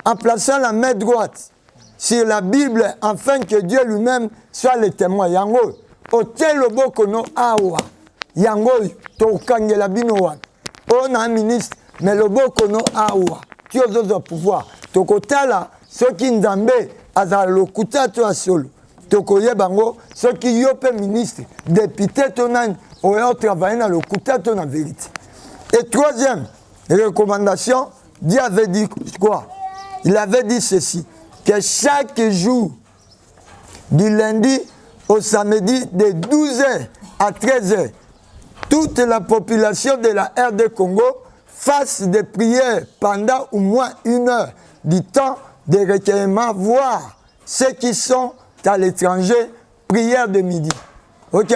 en plaçant la main droite sur la Bible, afin que Dieu lui-même soit le témoin. Yango, hôtel loboko no awa. Yango, to kangela binowan. On a un ministre, mais loboko no awa. Tu as d'autres pouvoirs. To kotala, ceux qui n'zambe, azal lokuta to asolo. To koye bango, ceux qui yope ministre, député tonan, ou travailler dans le lokuta to na vérité. Et troisième recommandation, Dieu avait dit quoi? Il avait dit ceci, que chaque jour, du lundi au samedi, de 12h à 13h, toute la population de la RD Congo fasse des prières pendant au moins 1 heure du temps de recueillement, voire ceux qui sont à l'étranger, prière de midi. Ok,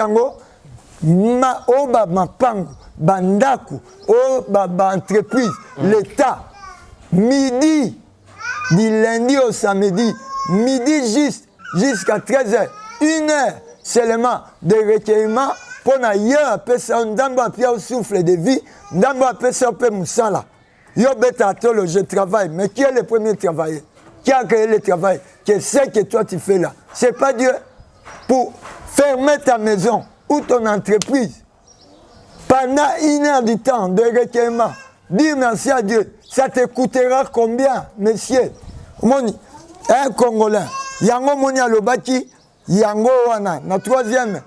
mapango, bandaku, entreprise, l'État, midi, du lundi au samedi, midi jusqu'à 13h, 1h seulement de recueillement pour n'ailleurs appeler ça un souffle de vie, d'abord appeler ça un moussala. Yo bêta je travaille, mais qui est le premier travailleur? Qui a créé le travail? Qu'est ce que toi tu fais là? C'est pas Dieu. Pour fermer ta maison ou ton entreprise pendant 1 heure du temps de recueillement, dire merci à Dieu, ça te coûtera combien, monsieur? Un Congolais, yango moni alobaki, yango wana, na 3e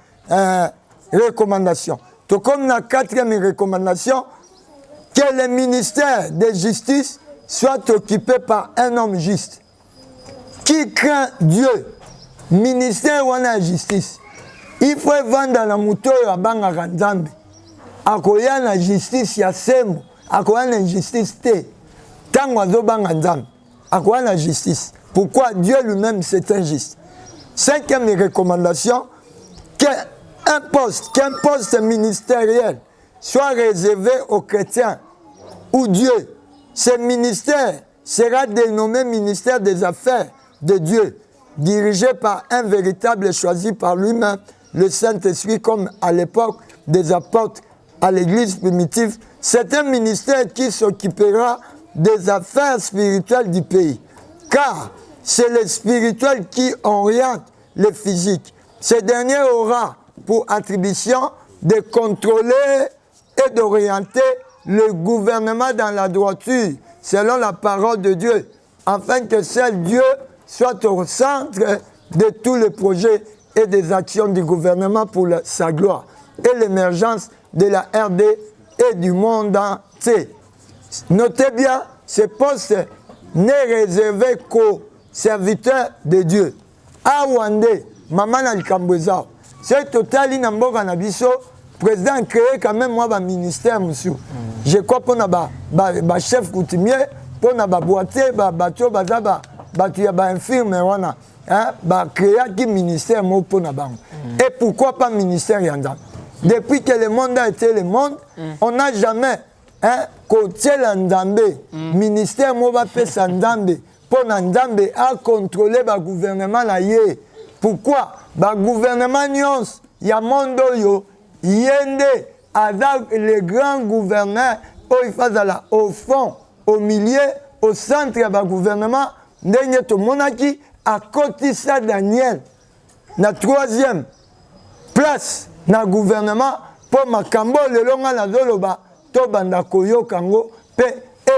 recommandation. Tout comme la 4e recommandation, que le ministère de justice soit occupé par un homme juste. Qui craint Dieu, ministère ou la justice, il faut vendre la moto à Banga Nzambe. Akoya la justice ya semo, akoya la justice te. Tango azo Banga Nzambe, akoya la justice. Pourquoi Dieu lui-même c'est injuste. 5e recommandation, qu'un poste ministériel soit réservé aux chrétiens ou Dieu. Ce ministère sera dénommé ministère des affaires de Dieu, dirigé par un véritable choisi par lui-même, le Saint-Esprit, comme à l'époque des apôtres à l'église primitive. C'est un ministère qui s'occupera des affaires spirituelles du pays, car c'est le spirituel qui oriente le physique. Ce dernier aura pour attribution de contrôler et d'orienter le gouvernement dans la droiture, selon la parole de Dieu, afin que seul Dieu soit au centre de tous les projets et des actions du gouvernement pour sa gloire et l'émergence de la RD et du monde entier. Notez bien, ce poste n'est réservé qu'aux serviteurs de Dieu. Awande, Maman Alkambouza, c'est total inamboka na biso. Président créé quand même moi un ministère monsieur. Je crois pour na chef coutumier, pour na boîtier, bateau bazaba, batu ya infirme wana, hein, créé qui ministère mo pour na bango. Et pourquoi pas ministère yanda? Depuis que le monde a été le monde, on n'a jamais côté l'Andambe, ministère mo va faire Sandambe, pour Nandambe à contrôler le gouvernement là yé. Pourquoi? Le gouvernement nyons, ya mondo yo yende avec les grands gouverneurs au fond, au milieu, au centre du gouvernement, ndenge to monaki à côté ça Daniel. Na 3e place na gouvernement pour makambo le longa na zoloba to banda koyo kango pe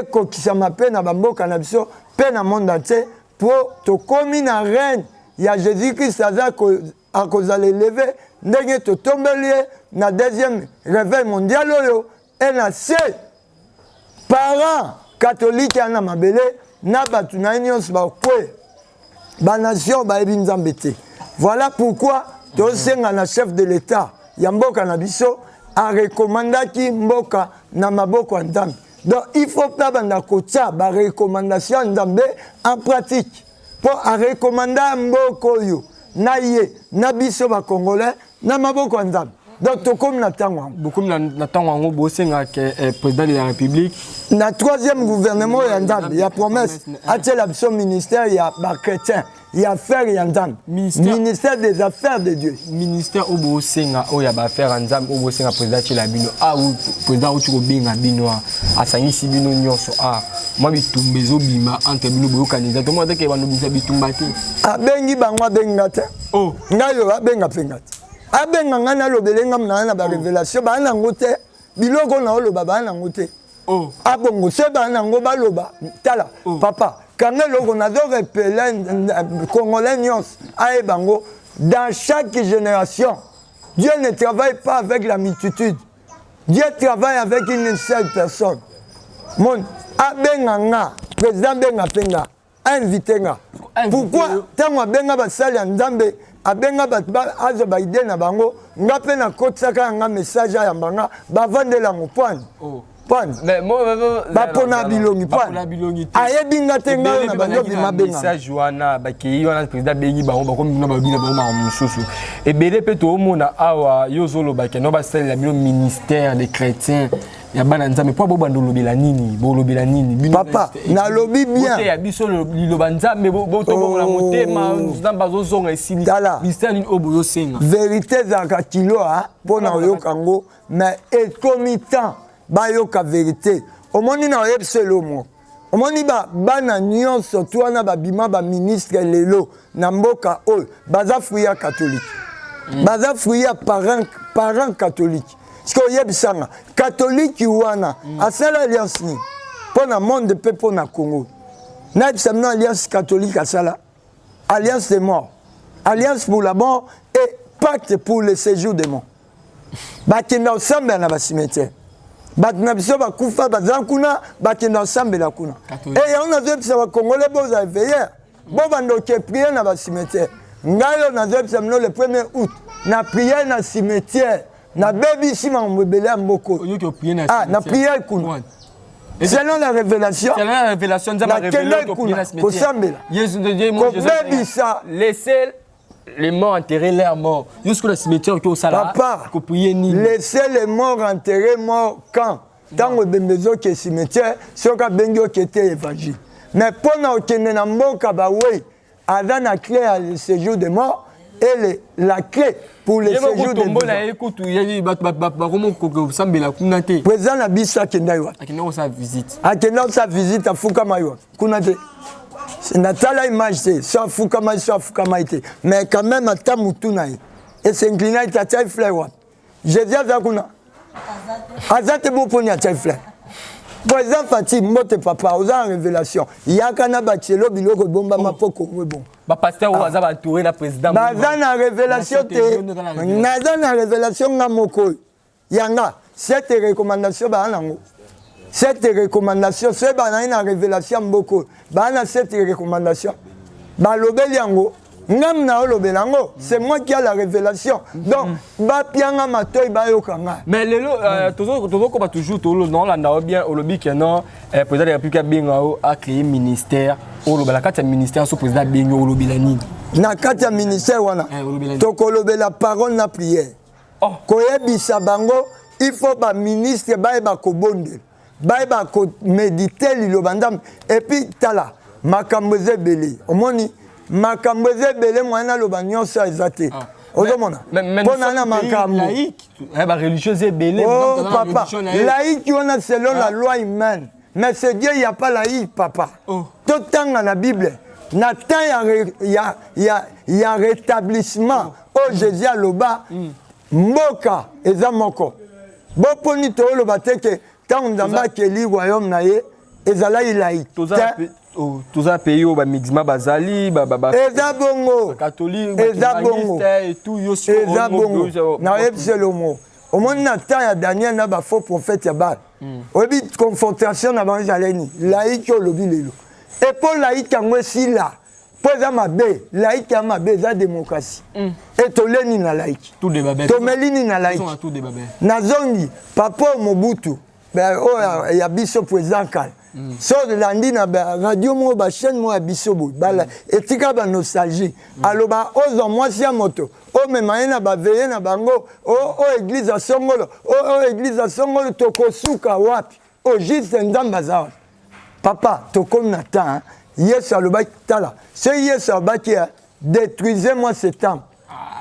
eko kisama pe na bamboka na biso pe na monde entier pour to komi na reine ya Jésus-Christ à cause de lever ndenge to tombelie na 2e réveil mondial oyo et na seul parents catholiques na mabele na batu na nyonso ba kwe ba nation ba ebinzambe te. Voilà pourquoi tosenga na chef de l'État ya mboka na biso a recommandaki mboka na maboko Nzambe. Donc il faut pas banda kotia ba recommandation Nzambe en pratique pour a recommander mboko yo na ye na biso ba congolais na maboko Nzambe. Donc tout comme n'attend beaucoup n'attend bosenga que président de la République na 3e gouvernement ya Nzambe ya promesse atel abso ministère ya ba chrétien ya affaire ya Nzambe ministère des affaires de Dieu ministère au bosenga o ya ba affaire Nzambe au bosenga président la bino a ou président o tuko binga bino a sangisi bino nyonso a moi bitumbezo bima entre bino boyo kanisa to mo que bano bisa bitumbati a bengi bangwa bengata oh ngayo a benga pengata abenga ngana lobelenga mna na ba révélation ba na ngote biloko na oloba ba na ngote oh abongo se ba na ngo ba loba tala papa quand le gonado repelle congolais nyons a bango dans chaque génération Dieu ne travaille pas avec la multitude. Dieu travaille avec une seule personne. Mon abenga nga président benga penga invité nga pourquoi tango abenga basali ya Nzambe abenga azo baide na bango nga pe na kotsaka nga message ya mbanga bavandela mopwani Mais moi, bapona bilongi ayebinga te ngai na bando bimabenga message wana bakei wana président bengi bango bakomina babina bango mosusu ebele pe toomona awa yo ozoloba ke no basalela bino ministère des chrétiens ya bana nzambe po bolobela nini papa nalobi bien ya biso liloba nzambe botobola motema nzambe azozonga esili ministère nini oyo boyosenga vérité ezalaka kilo mpona oyoka yango mais ekomi temps bayoka vérité omoni na oyebisa elo moko omoni bana nyonso to wana babima baministre lelo na mboka oyo baza fruit ya catholique baza fruit ya parent catholique siko oyebisanga catholique wana asala alliance nini mpo na monde mpe mpo na congo nayebisa mino alliance catholique asala alliance de mort alliance pour la mort et pacte pour le séjour des morts bakenda osambela na bacimetière bato na biso bakufa baza kuna bakenda osambela kuna e yango nazoyebisa bakongole boza éveilleur bobanda okeprie na bacimetière ngai oyo nazoyebisa mino le 1er août na priere na cimetière nabebisi makambo ebele ya mboko na priere kuna selon la révélation nakendai kuna kosambela kobebisa laissez les morts enterrer leurs morts jusqu'au cimetière qui au sala ko prier ni laissez les morts enterrer morts quand tango bembezo ke cimetière soka bengio ke te évangile mais pona okende na mboka ba we ada na clé à le séjour des morts et la clé pour le séjour des morts président na biso akenda yo akenda sa visite afuka mayo kuna te natala image te soit fukama te mais quand même ata mutu na ye et s'inclina ite atia fleur wapi jésus aza kuna aza te boponi atia fleur président Fati mbote papa oza en révélation yaka na batielo biloko ebombama mpo kongo ebongo bapasteur oyo baza bantouré na président baza na révélation te naza na révélation nga moko oyo yanga cette recommandation baa nango cette recommandation c'est une révélation beaucoup cette recommandation balobeli yango ngam na olobela yango c'est moi qui a la révélation donc bapianga matoyi bayokanga mais lelo tozokoba toujours tolanda bien olobi ke non président de la république abenga a créé ministère olobela kati ya ministère so président abenga olobela nini na kati ya ministère wana tokolobela parole na prière koyebisa bango il faut baministre bayeba kobondela bayeba ko méditer liloba nzambe et puis tala makambo ezebele omoni makambo ezebele mwana aloba nyonso eza te ozomona mpona na makambo religieux ebele papa laïque wana selon la loi humaine mais c'est Dieu il y a pas laïque papa totanga na Bible na temps ya rétablissement o Jésus aloba mboka eza moko boponi tooloba te ke tant nzambe akeli royaume na ye ezalaki laïque toza pays oyo bamidima bazali eza bongo eza bongo eza bongo nayebisa elomo omoni na temps ya Daniel na bafaux prophète ya Baal oyebi confrontation na bango ezalaki nini laïque olobi lelo epo laïque yango esila mpo eza mabe laïque ya mabe eza démocratie e toleni na laïque tomeli nini na laïque nazongi papa Mobutu oyo ya biso président kala so landi na radio moko bachaîne moko ya biso boye etika banostalgie aloba ozwa mwasi ya moto omema ye na baveye na bango o église ya songolo o église ya songolo tokosuka wapi o juste nzambe aza wapi papa tokomi na temps yesu alobaki tala se yesu alobaki détruisez-moi ce temple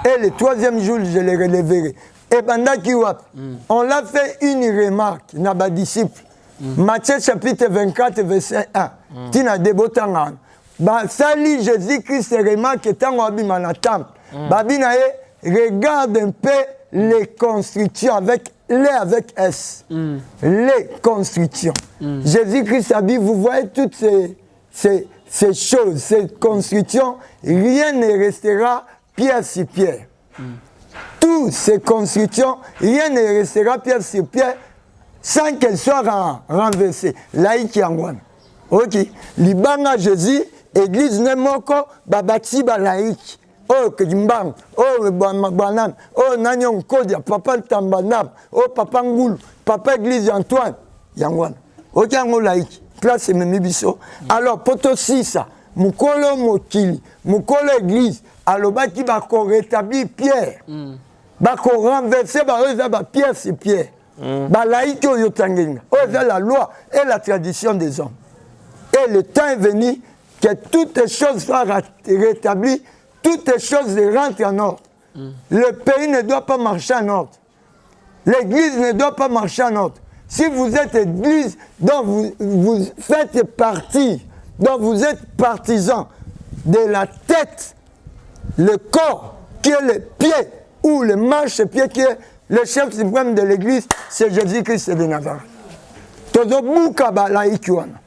et le troisième jour je le relèverai et bandaki wapi on l'a fait une remarque na badisciple Matthieu chapitre 24 verset 1 tina debotanga basali Jésus-Christ remarque etango abima na temple babina ye regarde un peu les constructions avec S les constructions Jésus-Christ a dit vous voyez toutes ces choses ces constructions rien ne restera pierre sur pierre toutes ces constructions rien ne restera pierre sur pierre sans qu'elle soit renversée. Laïque yangwana. Ok. Libanga Jésus, église nemoko, babati ba laïque. Oh, Kimbang, oh, Banam, oh, Nanyon Kodia, papa Tambanam, oh, papa Ngoul, papa église Antoine. Yangwana. Okango laïque. Place Memi Bisso. Alors, poto 6, Mukolo Mokili, Mukolo Église, alobaki bako rétablir Pierre. Bako renverser Pierre, c'est Pierre. Laïque Oyotangenga. La loi et la tradition des hommes. Et le temps est venu que toutes les choses soient rétablies, toutes les choses rentrent en ordre. Le pays ne doit pas marcher en ordre. L'église ne doit pas marcher en ordre. Si vous êtes église dont vous faites partie, dont vous êtes partisan de la tête, le corps qui est le pied ou le marche-pied qui est le chef suprême de l'église, c'est Jésus-Christ de Nazareth. Todo buka ba laïki wana.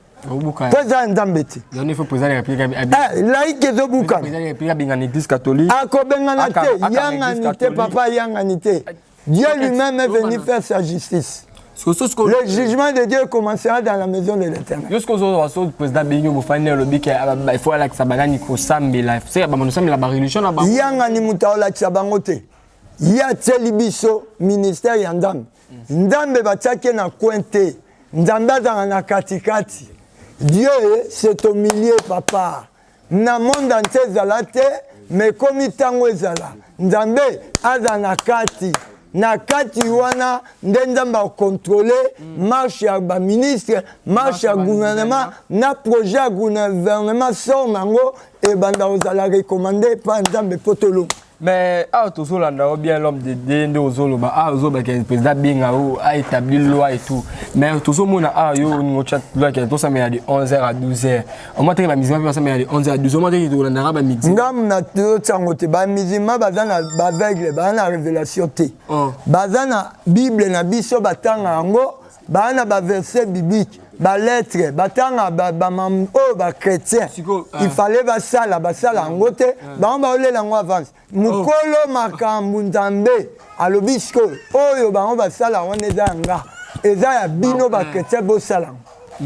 Poza ndambeti. Il faut poser les répliques. Laïki zo buka. Poser les répliques à l'église catholique. Ako bengana te, yanga te papa yanga te. Dieu lui-même est venu faire sa justice. Le jugement de Dieu commencera dans la maison de l'Éternel. Jusqu'aux autres, le président Benyo Mofane le dit il faut aller que ça banane ko sambela. C'est ba nous sommes la religion là bas. Yanga ni mutaola tsabangote. Ya tselibiso ministère yandam. Ndambe batake na kwente. Ndamba za na katikati. Dieu c'est au milieu papa. Na monde entier zalate mais comme tango ezala. Ndambe aza na kati. Na kati wana ndenzamba contrôler marche ya ba ministre, marche ya gouvernement, na projet ya gouvernement sort nango et banda ozala recommandé par Nzambe potolo. Mais Tozolanda bien l'homme de Dende Ozoloba, Ozoba qui est le président Bingao a établi loi et tout. Mais Tozomona yo nous chat loi qui est tout ça mais de 11h à 12h. On m'a dit que la musulmane ça mais de 11h à 12h. On m'a dit que dans arabe midi. Ngam na tsangote ba musulman bazana ba aveugle ba na révélation té. Bazana Bible na biso batanga ngo ba na ba verset biblique. Ba lettre batanga ba mam o ba chrétien il fallait basala ngote ba olela ngo avance mukolo makambu Nzambe alobisko oyo ba basala oneza nga eza ya bino ba chrétien bo sala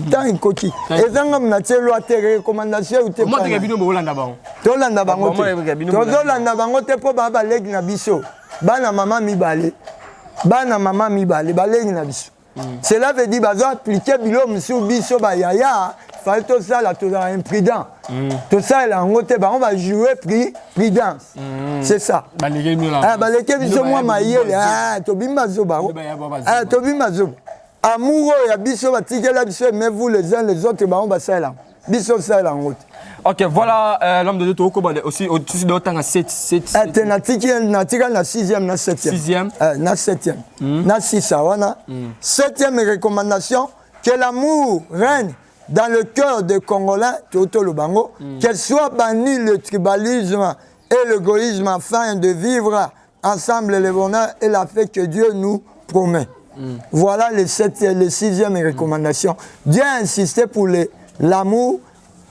tant inkoki ezanga mnatie loi te recommandation ou te moi te bino bolanda bango tolanda bango tolanda bango te po ba legi na biso bana mama mibale balegi na biso. Cela veut dire qu'ils ont appliqué Bilom sur Bisso Bayaya. Il fallait tout ça, là, tout ça, imprudent. Tout ça, là, on va jouer prudence. C'est ça. Baleke Bisso, moi, maïe, Tobimba Zoba. Tobimba Zoba. Amoureux, il y a Bisso, Bisso, mais vous les uns les autres, on va ça là. Bisso, ça là, en route. Ok, voilà l'homme de Dieu Toko aussi au-dessus de l'autre 7. Na 6e, na 7e. 6e. Na 7e. Na 6 wana. 7e recommandation, que l'amour règne dans le cœur des Congolais, Toto Lubango, qu'elle soit bannie le tribalisme et l'égoïsme afin de vivre ensemble le bonheur et la paix que Dieu nous promet. Voilà les 6e recommandations. Dieu a insisté pour l'amour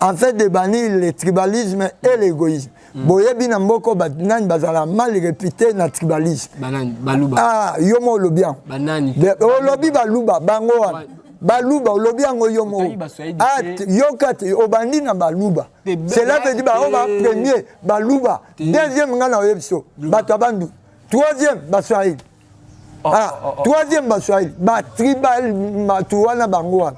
en fait de bannir le tribalisme et l'égoïsme. Boyebi na mboko banani bazala mal réputé na tribalisme. Banani baluba. Yomo lobian. Banani. Olobi baluba bango wana. Baluba olobi yango yomo. Yokate obandi na baluba. Cela veut dire ba premier baluba. Deuxième ngana oyebso. Batabandu. Troisième baswahili. Troisième baswahili. Ba tribal matuana bango wana.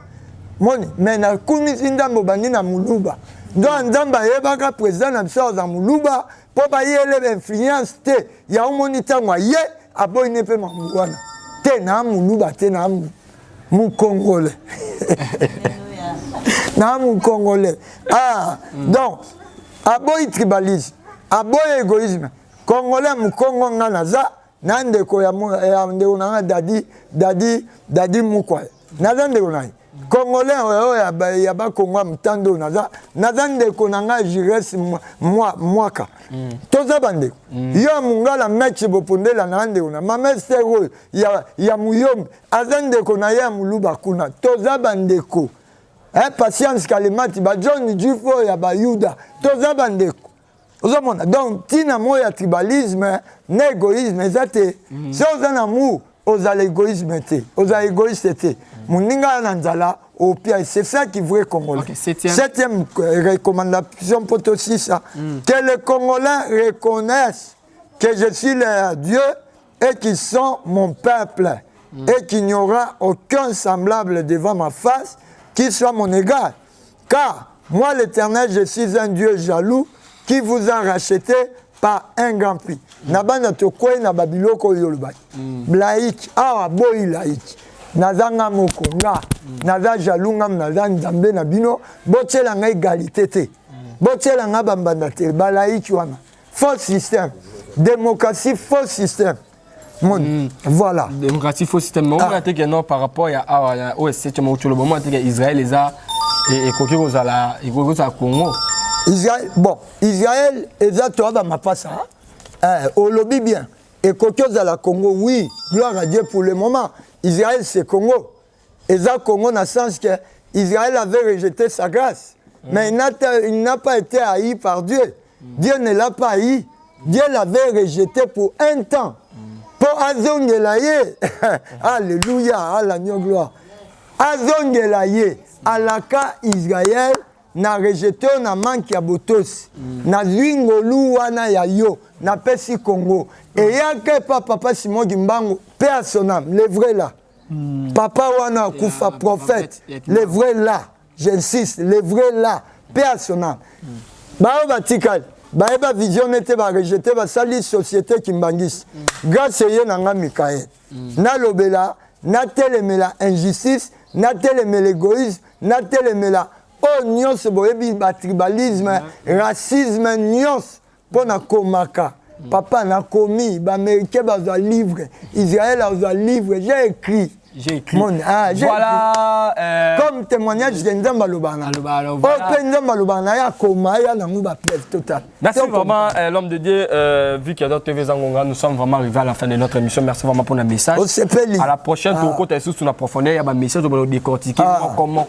Moni, mais na kumisi ndambo bandi na muluba. Donc ndamba yebaka président na biso za muluba po ba yele influence te ya omoni tangwa ye aboyi ne pe mwana. Te na muluba te na mu congolais. Na mu congolais. Donc aboyi tribalisme, aboyi égoïsme. Congolais mu Congo ngana za na ndeko ya ndeko na dadi mukwa. Na ndeko na Congolais ya ba Congo mtando naza ndeko nanga Jires mwaka toza bandeko yo mungala mechi bopondela na ndeko na mamestero ya muyombe aza ndeko na ya muluba kuna toza bandeko patience kalemati ba John Jufo ya ba Yuda toza bandeko ozomona donc tina moya tribalisme na égoïsme ezate so za na mu oza l'égoïsme te oza égoïste te Moninga Nanzala au pied, c'est ça qui voulait Congolais. Okay, septième recommandation pour aussi ça. Que les Congolais reconnaissent que je suis leur Dieu et qu'ils sont mon peuple. et qu'il n'y aura aucun semblable devant ma face qui soit mon égal. Car moi, l'Éternel, je suis un Dieu jaloux qui vous a racheté par un grand prix. Nabana tokwe na babiloko yolubaki. Blaik, awa boy laik. Nazanga moko nga. Naza jaloux nga naza nzambe na bino. Botela nga égalité te. Botela nga bambanda te. Balaik wana. Faux système. Démocratie, faux système. Voilà. Démocratie, faux système. Mais on va dire que non, par rapport à OSC, Israël les a et quoi aux Congo. Israël, bon, Israël, exactement, ma passe, au lobby bien. Et quoi à la Congo, oui, gloire à Dieu pour le moment. Israël, c'est Congo. Et ça, Congo, dans le sens que Israël avait rejeté sa grâce. Mais il n'a pas été haï par Dieu. Dieu ne l'a pas haï. Dieu l'avait rejeté pour un temps. Pour Azongelaye, alléluia, à l'agneau gloire. Azongelaye, à la cas Israël, na rejeté na manki ya botosi. Na zwingolu wana ya yo, na pesi Congo. Et yake papa Simon Gimbango, paix à son âme, le vrai là. Papa wana Koufa prophète, le vrai là. J'insiste, le vrai là, paix à son âme. Bao batikal. Baeba vision n'était pas rejeté, ba sali société qui mbangis. Grâce à yé nanga Mikaël. Na lobela, na telemela injustice, na telemela égoïsme, na telemela nyons boyebi ba tribalisme, racisme nyons pona komaka. Papa na komi, ba américain ba livre, Israël a livre, j'ai écrit. Voilà. Comme témoignage de Nzamba Lobana. Merci vraiment, l'homme de Dieu. Vu qu'il y a d'autres TV Zangonga, nous sommes vraiment arrivés à la fin de notre émission. Merci vraiment pour le message. À la prochaine, tu côté sous la profondeur, il y a un message pour décortiquer. Comment,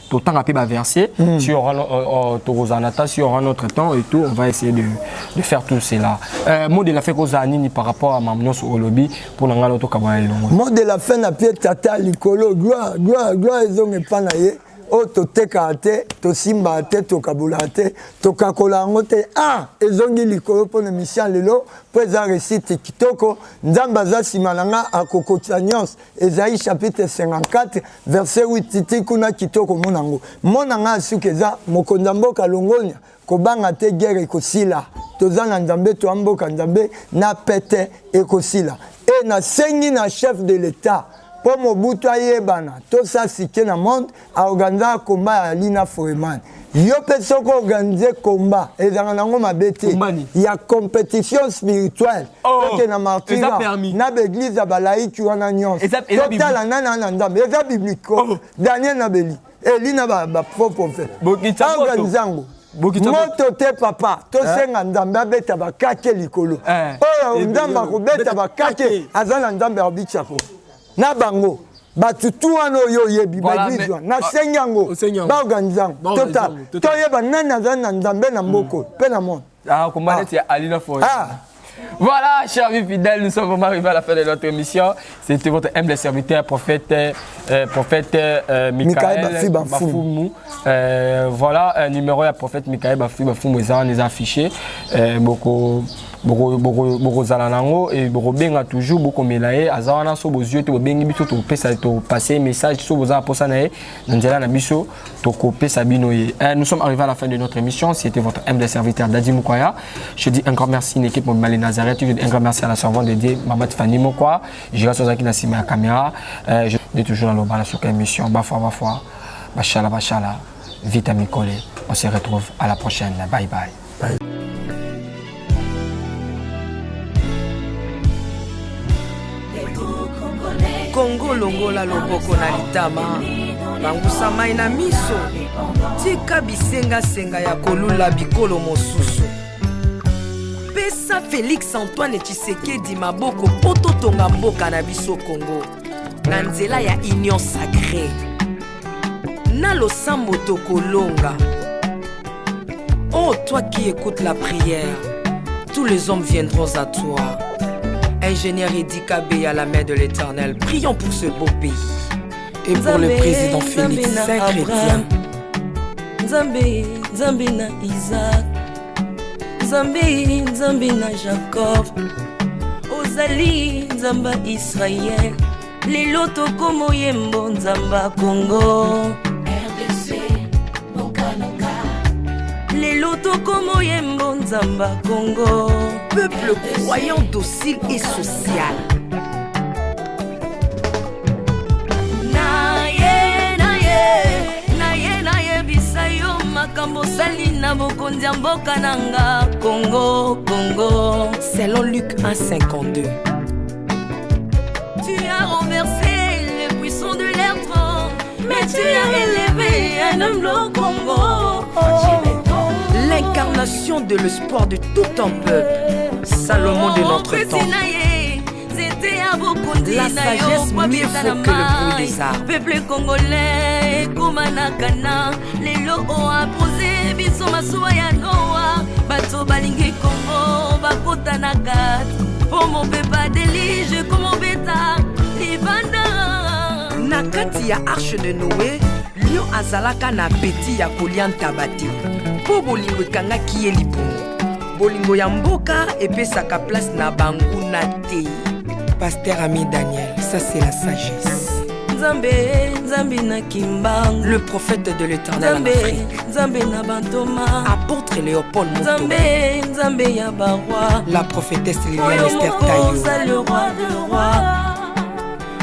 tout le temps rapide à verser. Si il y aura notre temps et tout, on va essayer de faire tout cela. Mot de la fin qu'on a par rapport à Mamnos au lobby pour l'autre Kabaï. Mot de la fin na pied tata likolo gloire ezonge pana ye o to teka te to simba te to kabula te to kakola ngote ezongi likolo pona mission lelo peza récite kitoko nzamba za simananga akokotsa nyons Esaïe chapitre 54 verset 8 titi kuna kitoko monanga sukeza mokonza mboka longonya kobanga te guerre ekosila toza na nzambe to mboka nzambe na pete ekosila. Et na sengi na chef de l'État pour Mobutu ayebana tout ça sike na monde a organiser combat à Lina Foreman. Yo peso ko organiser combat et dans nango mabete. Il y a compétition spirituelle. Que na martyra na l'église ya balaï qui wana nyons. Total na ndambe eza biblique. Daniel Nabeli et Lina ba propre fait. Organizango. Moto te papa, to senga ndamba beta ba kake likolo. Ndamba ko beta ba kake azana ndamba obichako. Na bango batutu wana yo yebi bagizwa na senyango ba organizango total. To yeba nana azana ndamba na mboko pe na monde. Comment est Alina Foy. Voilà, chers amis fidèles, nous sommes vraiment arrivés à la fin de notre émission. C'était votre humble serviteur, prophète Michael Bafoumou. Voilà, numéro de prophète Michael Bafoumou, on les a affichés. Beaucoup zalanango et beaucoup benga toujours beaucoup melaye azana so bozio to bengi biso to pesa to passer message so boza posa nae nzela na biso to kopé sabino ye. Nous sommes arrivés à la fin de notre émission. C'était votre humble serviteur Dadi Mukwaya. Je dis un grand merci à l'équipe Mobile Nazareth. Je dis un grand merci à la servante de Dieu Maman Fanny Mokwa. Je reste avec la caméra. Je dis toujours dans le bas sur l'émission. Bafwa Bachala. Vite à Mikole. On se retrouve à la prochaine. Bye bye. Congo longola loboko na litama bangusa mai na miso tika bisenga ya kolula bikolo mosusu pesa Félix Antoine Tshisekedi maboko poto tonga mboka na biso Congo na nzela ya union sacrée na losambo tokolonga. Oh toi qui écoutes la prière, tous les hommes viendront à toi. Ingénieur Edi Kabé à la main de l'Éternel, prions pour ce beau pays. Et pour le président Félix Saint-Chrétien. Nzambe na Isaac, Nzambe na Jacob. ozali nzamba Israël lelo tokomo yembo nzamba Congo lelo tokomo yembo nzamba Congo. Peuple croyant docile et social. Salina bokondi ya mboka nanga Congo, Congo. Selon Luc 1,52. Tu as renversé les puissants de leur trône, mais tu as élevé un homme au Congo. L'incarnation de l'espoir de tout un peuple. Salomon de notre temps. La sagesse mieux faut que le bruit des arbres. Peuple congolais, Kumanakana, les lots ont posé, biso masuwa ya Noa, bato balingi Congo, bakota na kat, pour mon peuple délige, comme mon bêta, libanda. Nakati ya arche de Noé, lion azalaka na peti ya kolia ntabati, po bolingo ekangaki ye libongo. Bolingo ya mboka epesaka place na banguna te. Pasteur Ami Daniel, ça c'est la sagesse. Nzambe, Nzambe na Kimbang, le prophète de l'Éternel en Afrique. Nzambe na Bantoma, apôtre Léopold Moto. Nzambe, Nzambe ya Barwa, la prophétesse Liliane Esther Tayo. Le roi de roi.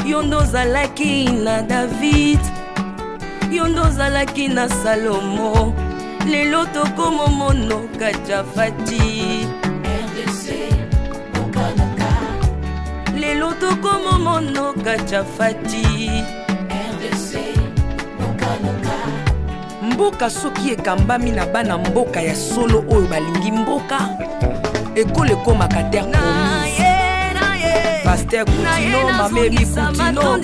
Yondo zalaki na David, Yondo zalaki na Salomo, lelo tokomo mono Kajafati. Lelo tokomo mono Kajafati. Mboka soki ekambami na bana mboka ya solo oyo balingi mboka ekole ekomaka terre promise. Pasteur Koutino, Maméri Koutino,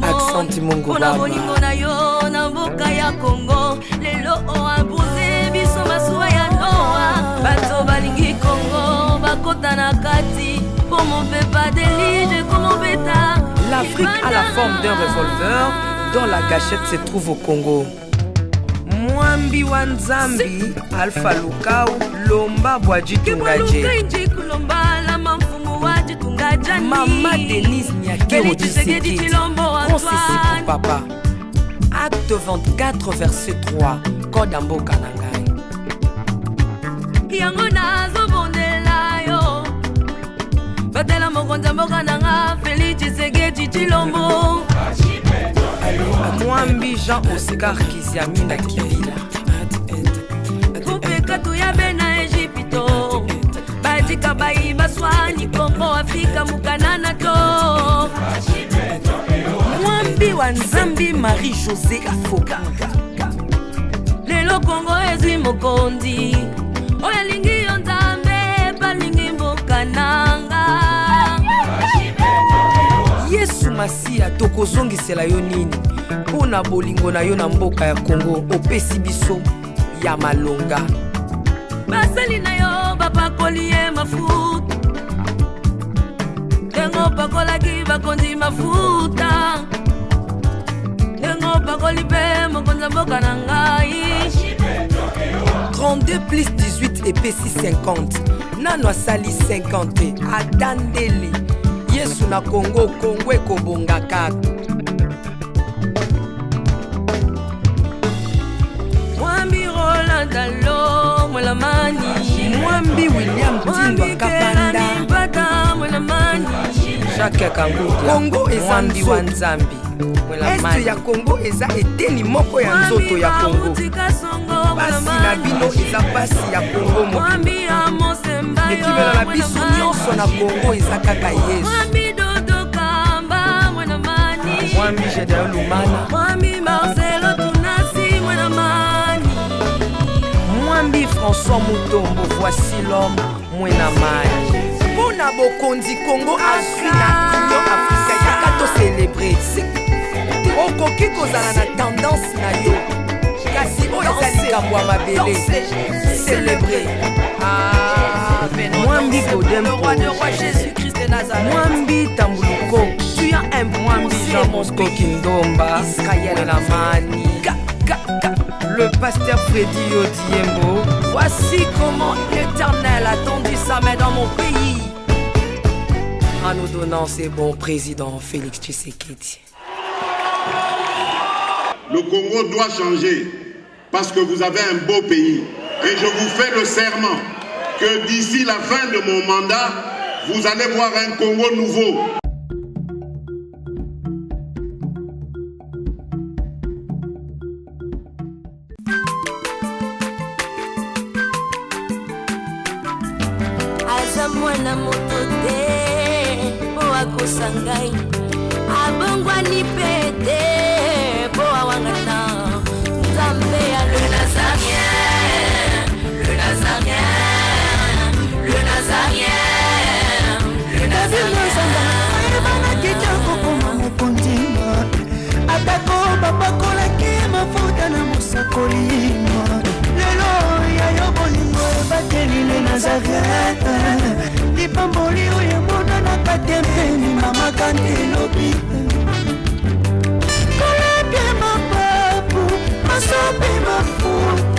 Accent Mungu Baba. Bolingo na yo na mboka ya Congo, lelo oabuze biso masuwa ya Noa, bato balingi Congo bakota na kati, pour mon peuple délige comme mon bêta. L'Afrique a la forme d'un revolver dont la gâchette se trouve au Congo. Mwambi wa Nzambi, Alpha Lukau, Lomba Bwaji Tungaje. Mama Denise Nyakero Disséquite, Consessi pour papa. Acte 24, verset 3, Kodambo Kanangai. Yango nazo bondela yo, batela mokonza mboka nanga Félix Tshisekedi Tshilombo. Mwambi Jean Oscar Kiziamina Kibila. Kupeka tuyabe na Egypto, bajika bayi baswani Kongo Afrika mukanana to. Mwambi wa Nzambi Marie-José Afoka. Lelo Kongo ezwi mokondi, oya lingi yo Nzambe balingi mboka nanga. Yesu Masia tokozongisela yo nini mpona bolingo na yo na mboka ya Congo opesi biso ya malonga. Basali na yo bapakoli ye mafuta, ndengo pakolaki bakonzi mafuta, ndengo pakoli mpe mokonza mboka na ngai. 32 plus 18 epesi 50, nano asali 50 atandeli Yesu na Congo, Congo ekobonga kaka. Mwambi Roland Dalo Mwelamani, Mwambi William Tindwa Kapanda, Jacques Kangudia, Congo eza Mwambi wa Nzambi. Este ya Congo eza eteni moko ya nzoto ya Congo. Basi na bino eza basi ya Congo moko. Ekimela na biso nyonso na Congo eza kaka Yesu. Mwambi Gedeon Lumana, Mwambi Marcelo Tunasi Mwenamani, Mwambi François Mutombo, voici l'homme Mwenamani. Pona bokonzi Congo Afrika, Union Afrika yaka to célébrer. Okoki kozala na tendance na yo, kasi oyo ezali likambo ya mabele. Célébrer. Mwambi Godempo, Mwambi Tambuluko, tu as un Mwambi Jean Mosco Kindomba, Israël Lamani, le pasteur Freddy Odiembo. Voici comment l'Éternel a tendu sa main dans mon pays. en nous donnant ces bons présidents Félix Tshisekedi. Le Congo doit changer parce que vous avez un beau pays. Et je vous fais le serment que d'ici la fin de mon mandat, vous allez voir un Congo nouveau. Mwana moto te po akosa ngai abongwani pete po awangata nzambe ya le nazarien, le nazarien, le nazarien, le nazarien. Banakita kokoma mokondima atako bapakolaki mafuta na mosakolima lelo yayo bolingo ebateli le nazarien lipamboli oyo monanaka tempeni mama kandelobi kolapie mapapu masopi mafuta